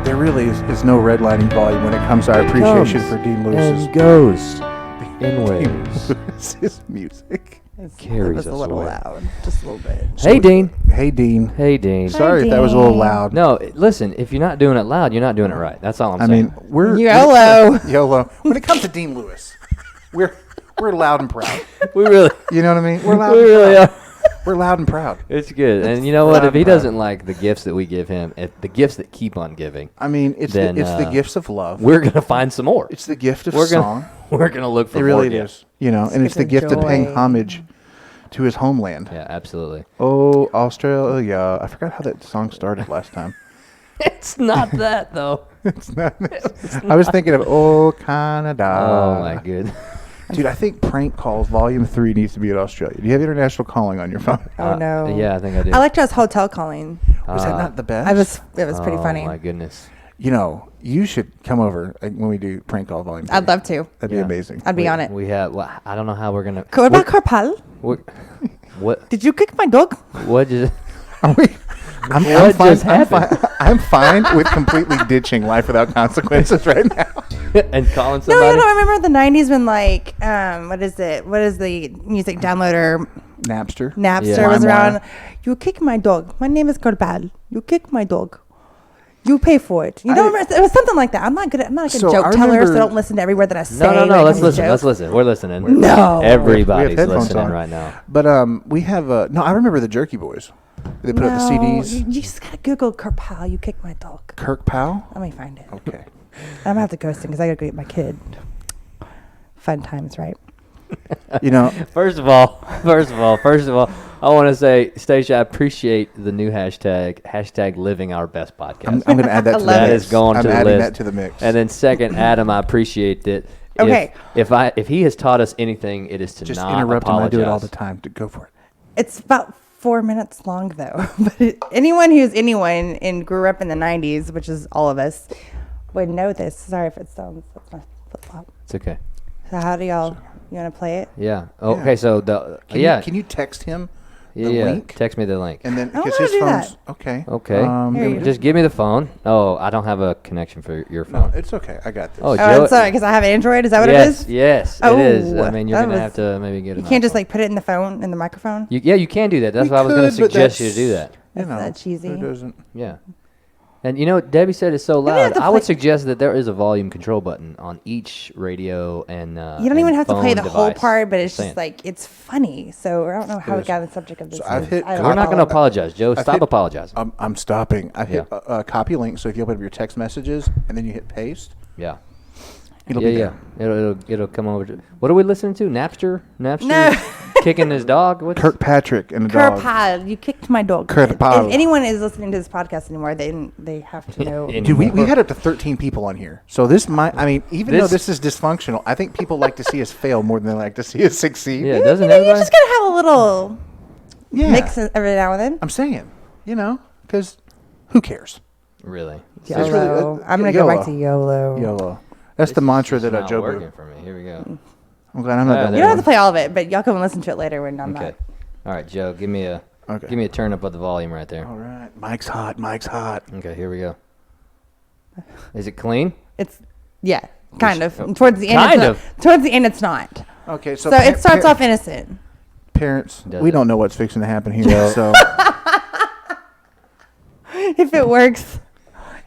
There really is no redlining volume when it comes to our It appreciation comes for Dean Lewis's and goes in waves. Lewis's music. Carries It was a us little away. loud, just a little bit. Hey, Dean. Hey Dean. Hey, Dean. Sorry if that was a little Dean. loud. No, listen, if you're not doing it loud, you're not doing it right. That's all I'm I saying. mean, we're YOLO. YOLO. When it comes to Dean Lewis, we're loud and proud. we really, You know what I mean? We're loud. we and really proud. are. We're loud and proud. It's good. And you know what? loud If he and proud. doesn't like the gifts that we give him, if the gifts that keep on giving, I mean, it's Then, the gifts of love. we're going to find some more. It's the gift of We're song. gonna we're gonna look for It more really gifts. is. You know, and it's the gift gift of of paying joy. homage to his homeland. Yeah, absolutely. Oh, Australia. I forgot how that song started last time. It's not that though. It's not. I was thinking of Oh Canada. Oh my good. Dude, I think Prank Calls Volume 3 needs to be in Australia. Do you have international calling on your phone? Oh no. Yeah, I think I do. I like just hotel calling. Was that not the best? It was pretty funny. Oh my goodness. You know, you should come over when we do prank call volume 3. I'd love to. That'd be amazing. I'd be on it. We have. Well, I don't know how we're gonna. What about Carpal? What? Did you kick my dog? What just? Are we? I'm What fine. just happened? I'm fine with completely ditching life without consequences right now. And calling No, somebody. you don't remember the 90s when, like, what is it? What is the music downloader? Napster. Napster Yeah. was around. LimeWire. You kick my dog. My name is Carpal. You kick my dog. You pay for it. You don't remember? It was something like that. I'm not a good So joke I teller, so remember- don't listen to every word that I say. No. when it Let's comes to listen. jokes. Let's listen. We're listening. No. Everybody's headphones listening on. right now. But we have no. I remember the Jerky Boys. They put up the CDs. You just gotta Google Carpal. You kick my dog. Kirk Powell. Let me find it. Okay. I'm gonna have to ghost him because I gotta go get my kid. Fun times, right? You know, First of all, I want to say, Stacia, I appreciate the new hashtag living our best podcast. I'm going to add that to the love mix. That is going I'm to the adding list. that to the mix. And then second, Adam, I appreciate that. Okay. If he has taught us anything, it is to just not interrupt him. I apologize. do it all the time. Go for it. It's about 4 minutes long, though. But anyone who's anyone and grew up in the 90s, which is all of us, would know this. Sorry if it sounds. That's my flip flop. It's okay. So how do y'all? You want to play it? Yeah. Okay. So Can you text him the link? Text me the link. And then I because wanna his do phone's that. okay. Okay. Here you go. Just give me the phone. Oh, I don't have a connection for your No, phone. it's okay. I got this. Oh, Oh, Joe- I'm sorry, because I have an Android. Is that what it yes, is? yes, Oh, it is. I mean, you're that gonna was- have to maybe get. You can't just like put it in the phone, in the microphone. You can do that. That's We why I was going to could, but suggest you to do that's- that. You That's know, that cheesy. Who doesn't? Yeah. And you know what Debbie said is so don't loud. have to I would play- suggest that there is a volume control button on each radio and You don't even have to play phone the whole device. part, but it's Saying. just like it's funny. So I don't know how we Yes. got on the subject of this. So I've hit I don't We're not going to follow. apologize, Joe. Stop hit- apologizing. I'm stopping. I hit Yeah. copy link. So if you open up your text messages and then you hit paste, Yeah. it'll yeah, be yeah. there. It'll come over. What are we listening to? Napster? Napster? No. Kicking his dog? What's Kirkpatrick and the dog. Carpal, you kicked my dog. Carpal. If anyone is listening to this podcast anymore, they have to know. Dude, we had up to 13 people on here. So this might, I mean, even though This- this is dysfunctional, I think people like to see us fail more than they like to see us succeed. Yeah, doesn't You everybody? just gotta have a little Yeah. mix every now and then. I'm saying, because who cares? Really? Yeah. YOLO. It's really- I'm gonna go back to YOLO. YOLO. That's the mantra that It's Joe not working Boo. for me. Here we go. I'm glad I'm not Ah, done. You don't have to play all of it, but y'all can listen to it later when I'm Okay. not. All right, Joe. Give me a Okay. turn up of the volume right there. All right. Mike's hot. Mike's hot. Okay, here we go. Is it clean? It's kind of. oh, Towards the end, kind it's of. not. Towards the end, it's not. Okay, So it starts off innocent. Parents, Does we it? don't know what's fixing to happen here. So If it works.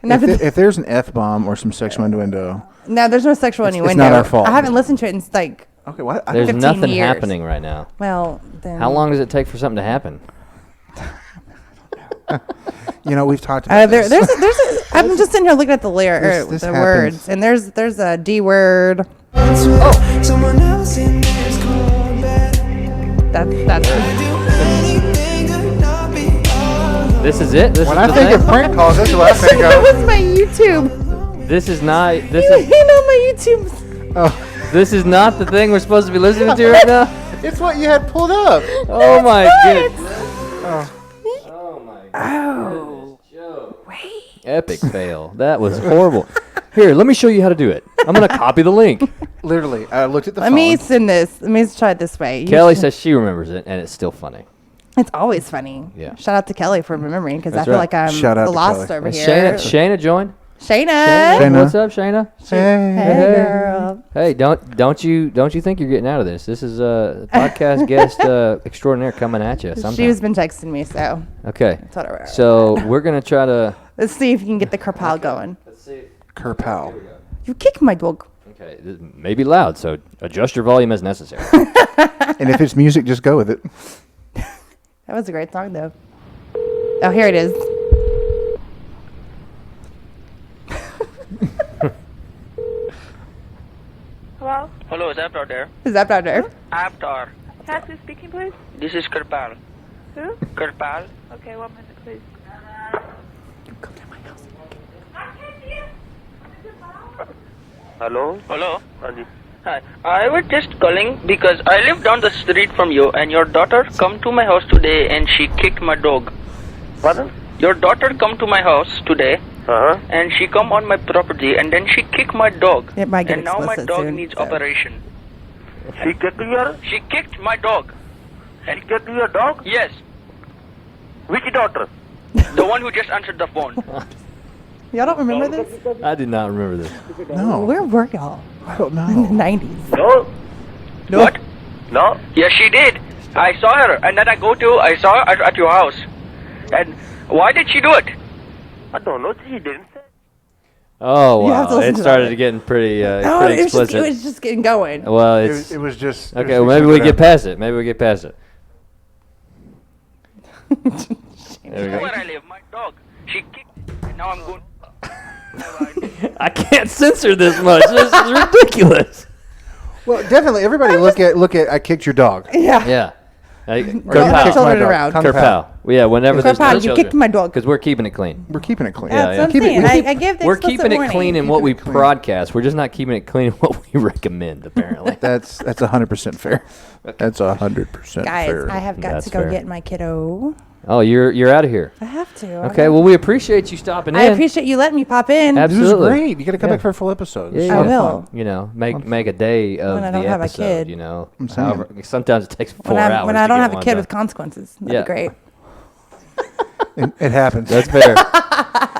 And if there's an F bomb or some sexual innuendo, no, there's no sexual It's innuendo. not our fault. I haven't listened to it in like, okay, what? There's 15 nothing years. happening right now. well, then. How long does it take for something to happen? We've talked about There's this. I'm just sitting here looking at the This the happens. words, and there's a D word. Someone else in this combat. That's This is it. This When is I the think thing? of prank calls, that's what I think that of. was my YouTube. This is not. You know my YouTube. Oh, This is not the thing we're supposed to be listening to right now. it's what you had pulled up. Oh my goodness. Oh. Oh my goodness, Joe. Epic fail. That was horrible. Here, let me show you how to do it. I'm gonna copy the link. Literally, I looked at the Let phone. me send this. Let me try it this way. You Kelly should- says she remembers it, and it's still funny. it's always funny. Yeah. Shout out to Kelly for remembering because I That's feel right. like I'm Shout out to lost Kelly. over here. Shayna joined. Shayna. Shayna. What's up, Shayna? Hey. Hey, girl. Hey, don't you think you're getting out of this? This is a podcast guest extraordinaire coming at you. Sometime. She's been texting me, so Okay. that's what I wrote. So we're gonna try to. Let's see if you can get the Carpal going. Let's see. Kerpow. You kick my dog. Okay, this may be loud, so adjust your volume as necessary. And if it's music, just go with it. That was a great song, though. Oh, here it is. Hello? Hello, is Aptar there? Is that down there? Aptar. Taxi speaking, please. This is Kirpal. Who? Kirpal. Okay, 1 minute, please. Hello? Hello? Hi. I was just calling because I live down the street from you and your daughter come to my house today and she kicked my dog. Pardon? Your daughter come to my house today, and she come on my property, and then she kick my dog. It might get and now my explicit dog soon, needs so. operation. She kicked your? She kicked my dog. She kicked your dog? Yes, Which daughter? the one who just answered the phone. Y'all don't remember this? I did not remember this. No, Where were y'all I don't in the know. 90s? No. What? No. Yes, she did. I saw her, and then I saw her at your house. And why did she do it? I don't know. She didn't say. Oh You have to wow! listen It to started that. getting pretty Oh, pretty it was, explicit. it was just getting going. Well, It, it's it was just it okay. was Well, maybe we fixing get past it. Maybe we get past it. There we go. Where I live, my dog. She kicked, and now I'm going. I can't censor this much. This is ridiculous. Well, definitely. Everybody look at. I kicked your dog. Yeah. Yeah. Hey, Or Don't you have Kerpow. kicked children my dog. around. Kung Kerpow. Pao. Yeah, whenever there's Kerpow, no you children. kicked my dog. Because we're keeping it clean. We're keeping it clean. Yeah, That's yeah. what I'm Keep it- saying. we keep- I give the We're explicit keeping it warning. clean in what we it clean. broadcast. We're just not keeping it clean in what we recommend, apparently. That's 100% fair. That's 100% Guys, fair. I have got That's to go fair. get my kiddo. Oh, you're out of here. I have to. Okay, well, we appreciate you stopping in. I appreciate you letting me pop in. This is Absolutely. great. You got to come Yeah. back for a full episode. Yeah, It's yeah. a lot I of will. fun. You know, make a day of When I the don't have a episode. kid. You know, I'm saying. however, sometimes it takes 4 When, hours. when I to don't get have a one kid done. with consequences. That'd Yeah. be great. It happens. That's fair.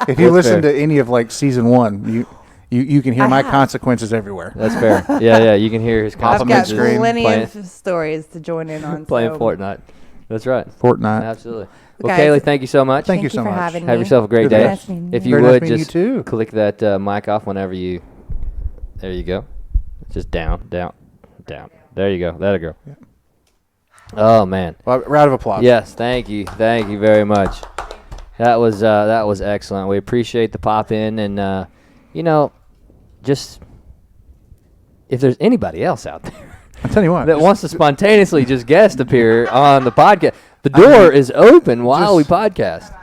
If you That's listen fair. to any of like season 1, you can hear I my have. consequences everywhere. That's fair. Yeah. You can hear his Pop I've 'em got in screen, plenty playing, of stories to join in on. playing so. Fortnite. That's right. Fortnite. Absolutely. Well, Guys, Kaylee, thank you so much. Thank you so for much. having Have me. yourself a great You're day. the best. If you Very nice would meeting you just too. click that mic off whenever you. There you go. Just down. There you go. That'll go. Oh man. Well, round of applause. Yes, thank you very much. That was excellent. We appreciate the pop in, and just if there's anybody else out there I'll tell you what. that wants to spontaneously just guest appear on the podcast, the door is open while we just- podcast.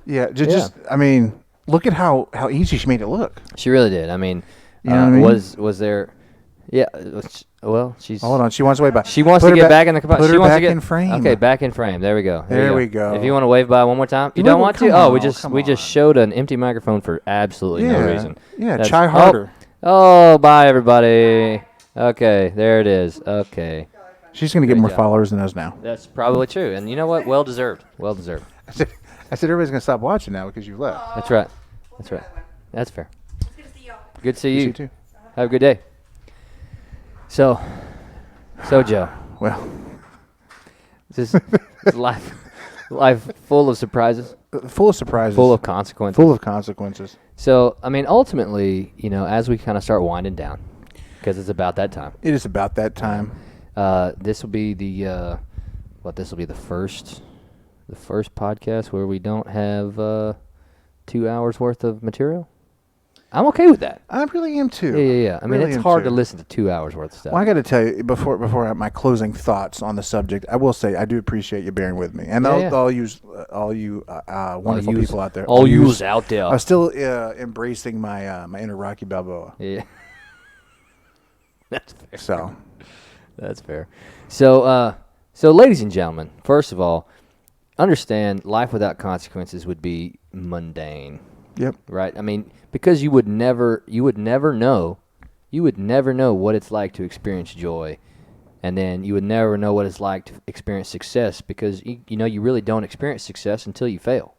Yeah, just I mean, look at how easy she made it look. She really did. I mean, You know what I mean? was there? Yeah. Well, she's. Hold on, she wants to wave by. She wants Put to her get back in the Put she her wants back to get in frame. Okay, back in frame. There we go. There we go. If you want to wave by one more time, you No, don't want to. come Oh, on, we just come just on. showed an empty microphone for absolutely no reason. Yeah, That's- try harder. Oh, bye everybody. Okay, there it is. Okay, She's gonna get Great more job. followers than us now. that's probably true. And you know what? Well deserved. Well deserved. I said everybody's gonna stop watching now because you left. That's right. That's right. That's fair. Good to see You you. too. Have a good day. So Joe, Well, this is life full of surprises, full of surprises. full of consequences. full of consequences. So, I mean, ultimately, as we kind of start winding down, because it's about that time. It is about that time. This will be the this will be the first podcast where we don't have 2 hours worth of material. I'm okay with that. I really am too. Yeah. I mean, Really it's am hard too. to listen to 2 hours worth of stuff. Well, I got to tell you before my closing thoughts on the subject, I will say I do appreciate you bearing with me, and Yeah, all yeah. you wonderful yous- people out there. all yous out there. I'm still embracing my my inner Rocky Balboa. Yeah. That's fair. So That's fair. So, ladies and gentlemen, first of all, understand life without consequences would be mundane. yep. Right? I mean, because you would never know what it's like to experience joy, and then you would never know what it's like to experience success, because you really don't experience success until you fail.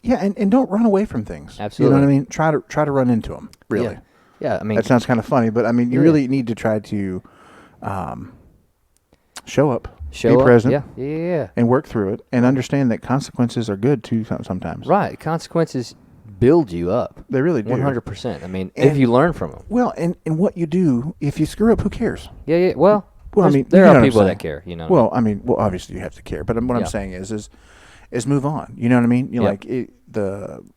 Yeah, and don't run away from things. Absolutely. You know what I mean? Try to run into them. Really. Yeah. I mean, That sounds kind of funny, but I mean, you Yeah. really need to try to show up, show be up. present, Yeah. and work through it, and understand that consequences are good too sometimes. Right. Consequences build you up. They really do. 100%. I mean, if And- you learn from them. Well, and what you do, if you screw up, who cares? Yeah. Well, Well, I there's- mean, there you know are what I'm people that saying. care. You know. Well, I mean, obviously you have to care, but what Yeah. I'm saying is move on. You know what I mean? Yeah. Like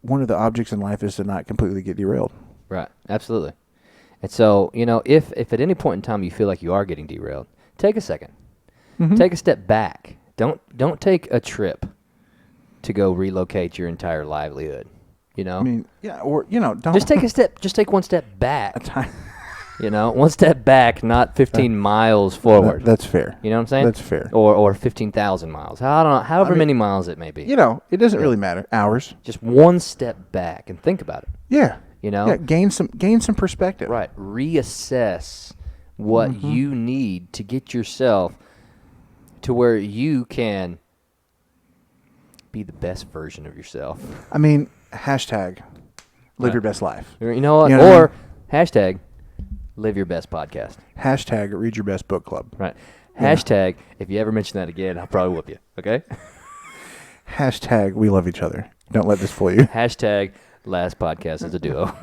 one of the objects in life is to not completely get derailed. Right. Absolutely. And so, if at any point in time you feel like you are getting derailed, take a second. Mm-hmm. Take a step back. Don't take a trip to go relocate your entire livelihood. I mean, yeah, or don't Just take one step back. a time. You know, one step back, not 15 miles forward. That's fair. You know what I'm saying? That's fair. Or 15,000 miles. I don't know, however many miles it may be. You know, it doesn't really matter. Hours. Just one step back and think about it. Yeah. You know? Yeah, gain some perspective. Right. Reassess what you need to get yourself to where you can be the best version of yourself. I mean, hashtag live your best life. You know what? You know what I Or hashtag live your best podcast. Hashtag read your best book club. Right. Hashtag if you ever mention that again, I'll probably whoop you. Okay? Hashtag we love each other. Don't let this fool you. Hashtag last podcast as a duo.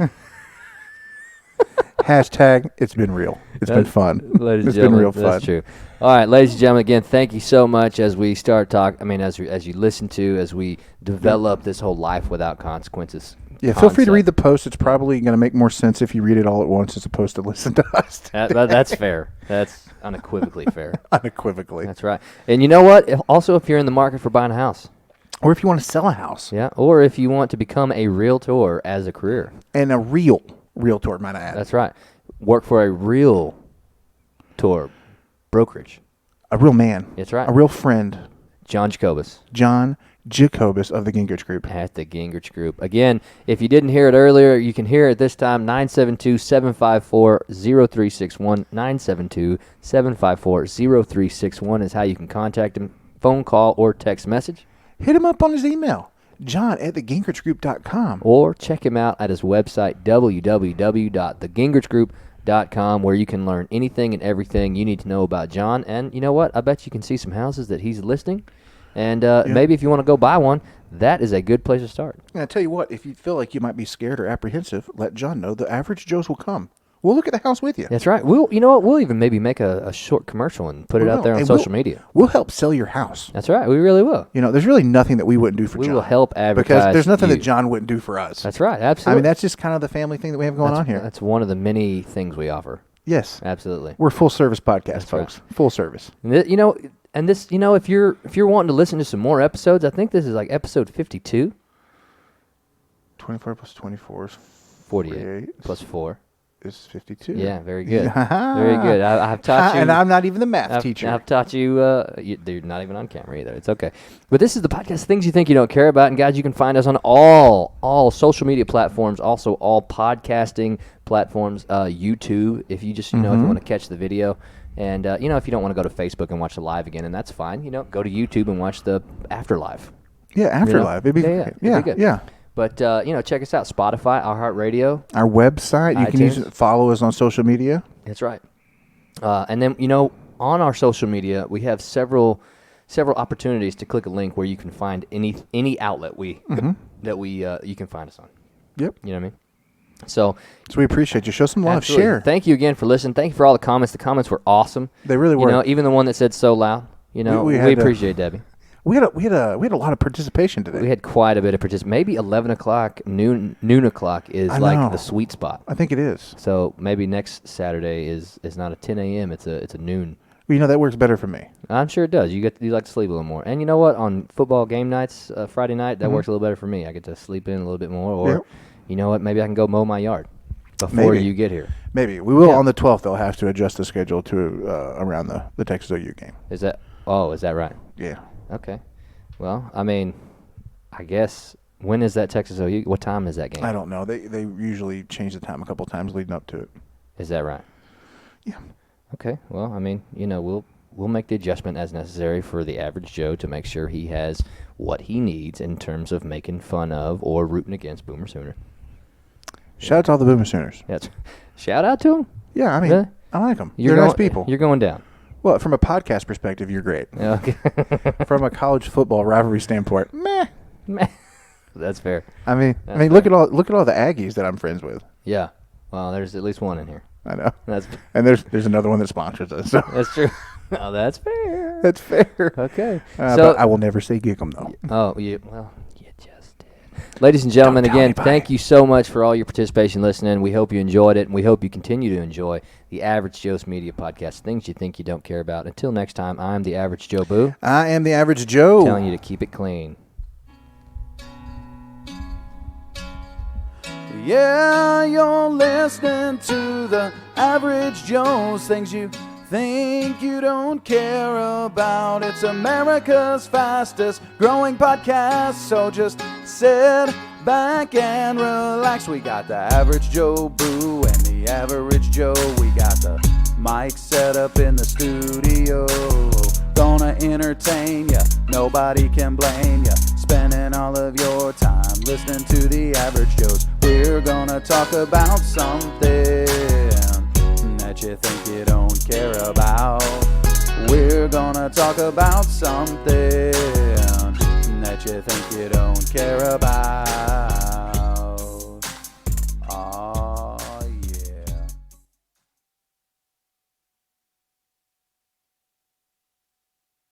Hashtag it's been real. It's been fun. Ladies and It's been gentlemen, real fun. that's true. All right, ladies and gentlemen, again, thank you so much as we start talking. I mean, as you listen to, as we develop this whole life without consequences. Yeah, feel free to concept. read the post. It's probably going to make more sense if you read it all at once as opposed to listen to us. That's fair. That's unequivocally fair. Unequivocally. That's right. And you know what? Also, if you're in the market for buying a house, Or if you want to sell a house. yeah, or if you want to become a realtor as a career, And a real realtor, might I add. that's right. Work for a real tour brokerage. A real man. That's right. A real friend. John Jacobus John Jacobus of the Gingrich Group. at the Gingrich Group. Again, if you didn't hear it earlier, you can hear it this time. 972-754-0361. 972-754-0361 is how you can contact him. Phone call or text message. Hit him up on his email. John at thegingrichgroup.com. Or check him out at his website, www.thegingrichgroup.com, where you can learn anything and everything you need to know about John. And you know what? I bet you can see some houses that he's listing. And maybe if you want to go buy one, that is a good place to start. And I tell you what, if you feel like you might be scared or apprehensive, let John know. The Average Joes will come. We'll look at the house with you. That's right. You know what? We'll even maybe make a short commercial and put it out there on And social media. We'll help sell your house. That's right. We really will. You know, there's really nothing that we wouldn't do for We John. will help advertise Because there's nothing you. that John wouldn't do for us. That's right. I Absolutely. mean, that's just kind of the family thing that we have going on here. That's one of the many things we offer. Yes. Absolutely. We're full service podcast, That's right. folks. Full service. You know, and this, you know, if you're wanting to listen to some more episodes, I think this is like episode 52. 24 plus 24 is 48 plus 4. is 52. Yeah, very good. Very good. I've taught you. And I'm not even the math teacher. I've taught you, you're not even on camera either. It's okay. But this is the podcast, Things You Think You Don't Care About. And guys, you can find us on all social media platforms, also all podcasting platforms, YouTube, if you just, you know, if you want to catch the video. And, you know, if you don't want to go to Facebook and watch the live again, and that's fine, you know, go to YouTube and watch the Afterlife. Yeah, Afterlife. It'd be, It'd be good. yeah. But, you know, check us out. Spotify, iHeartRadio. Our website, you can use iTunes. it, follow us on social media. That's right. And then, you know, on our social media, we have several opportunities to click a link where you can find any outlet you can find us on. Yep. You know what I mean? So we appreciate you. Show some love. absolutely. Share. Thank you again for listening. Thank you for all the comments. The comments were awesome. They really You were. know, even the one that said so loud. You know, We we, had, appreciate Debbie. We had a lot of participation today. We had quite a bit of participation. Maybe 11 o'clock, noon o'clock is I like know. the sweet spot. I think it is. So maybe next Saturday is not a 10 a.m. It's a noon. Well, you know, that works better for me. I'm sure it does. You like to sleep a little more. And you know what? On football game nights, Friday night, that works a little better for me. I get to sleep in a little bit more. Or, Yep. you know what? Maybe I can go mow my yard before Maybe. you get here. Maybe. We will Yeah. on the 12th. They'll have to adjust the schedule to around the Texas OU game. Is that right? Yeah. Okay. Well, I mean, I guess, when is that Texas OU? What time is that game? I don't know. They usually change the time a couple times leading up to it. Is that right? Yeah. Okay. Well, I mean, you know, we'll make the adjustment as necessary for the average Joe to make sure he has what he needs in terms of making fun of or rooting against Boomer Sooner. Shout out to all the Boomer Sooners. That's shout out to him. Yeah, I mean, Really? I like them. You're They're nice going- people. You're going down. Well, from a podcast perspective, you're great. Okay. From a college football rivalry standpoint, meh. That's fair. I mean, That's look at all the Aggies that I'm friends with. Yeah. Well, there's at least one in here. I know. That's And there's another one that sponsors us. So that's true. Oh, that's fair. that's fair. Okay. But I will never say gig 'em though. Oh, you just did. Ladies and gentlemen, Don't tell again, anybody. thank you so much for all your participation listening. We hope you enjoyed it, and we hope you continue to enjoy the Average Joe's Media Podcast, things you think you don't care about. Until next time, I'm the Average Joe Boo, I am the Average Joe. telling you to keep it clean. Yeah, you're listening to the Average Jos, things you think you don't care about. It's America's fastest growing podcast, so just sit back and relax. We got the Average Joe Boo and the Average Joe. We got the mic set up in the studio. Gonna entertain ya, nobody can blame ya. Spending all of your time listening to the Average Joes. We're gonna talk about something that you think you don't care about. We're gonna talk about something that you think you don't care about.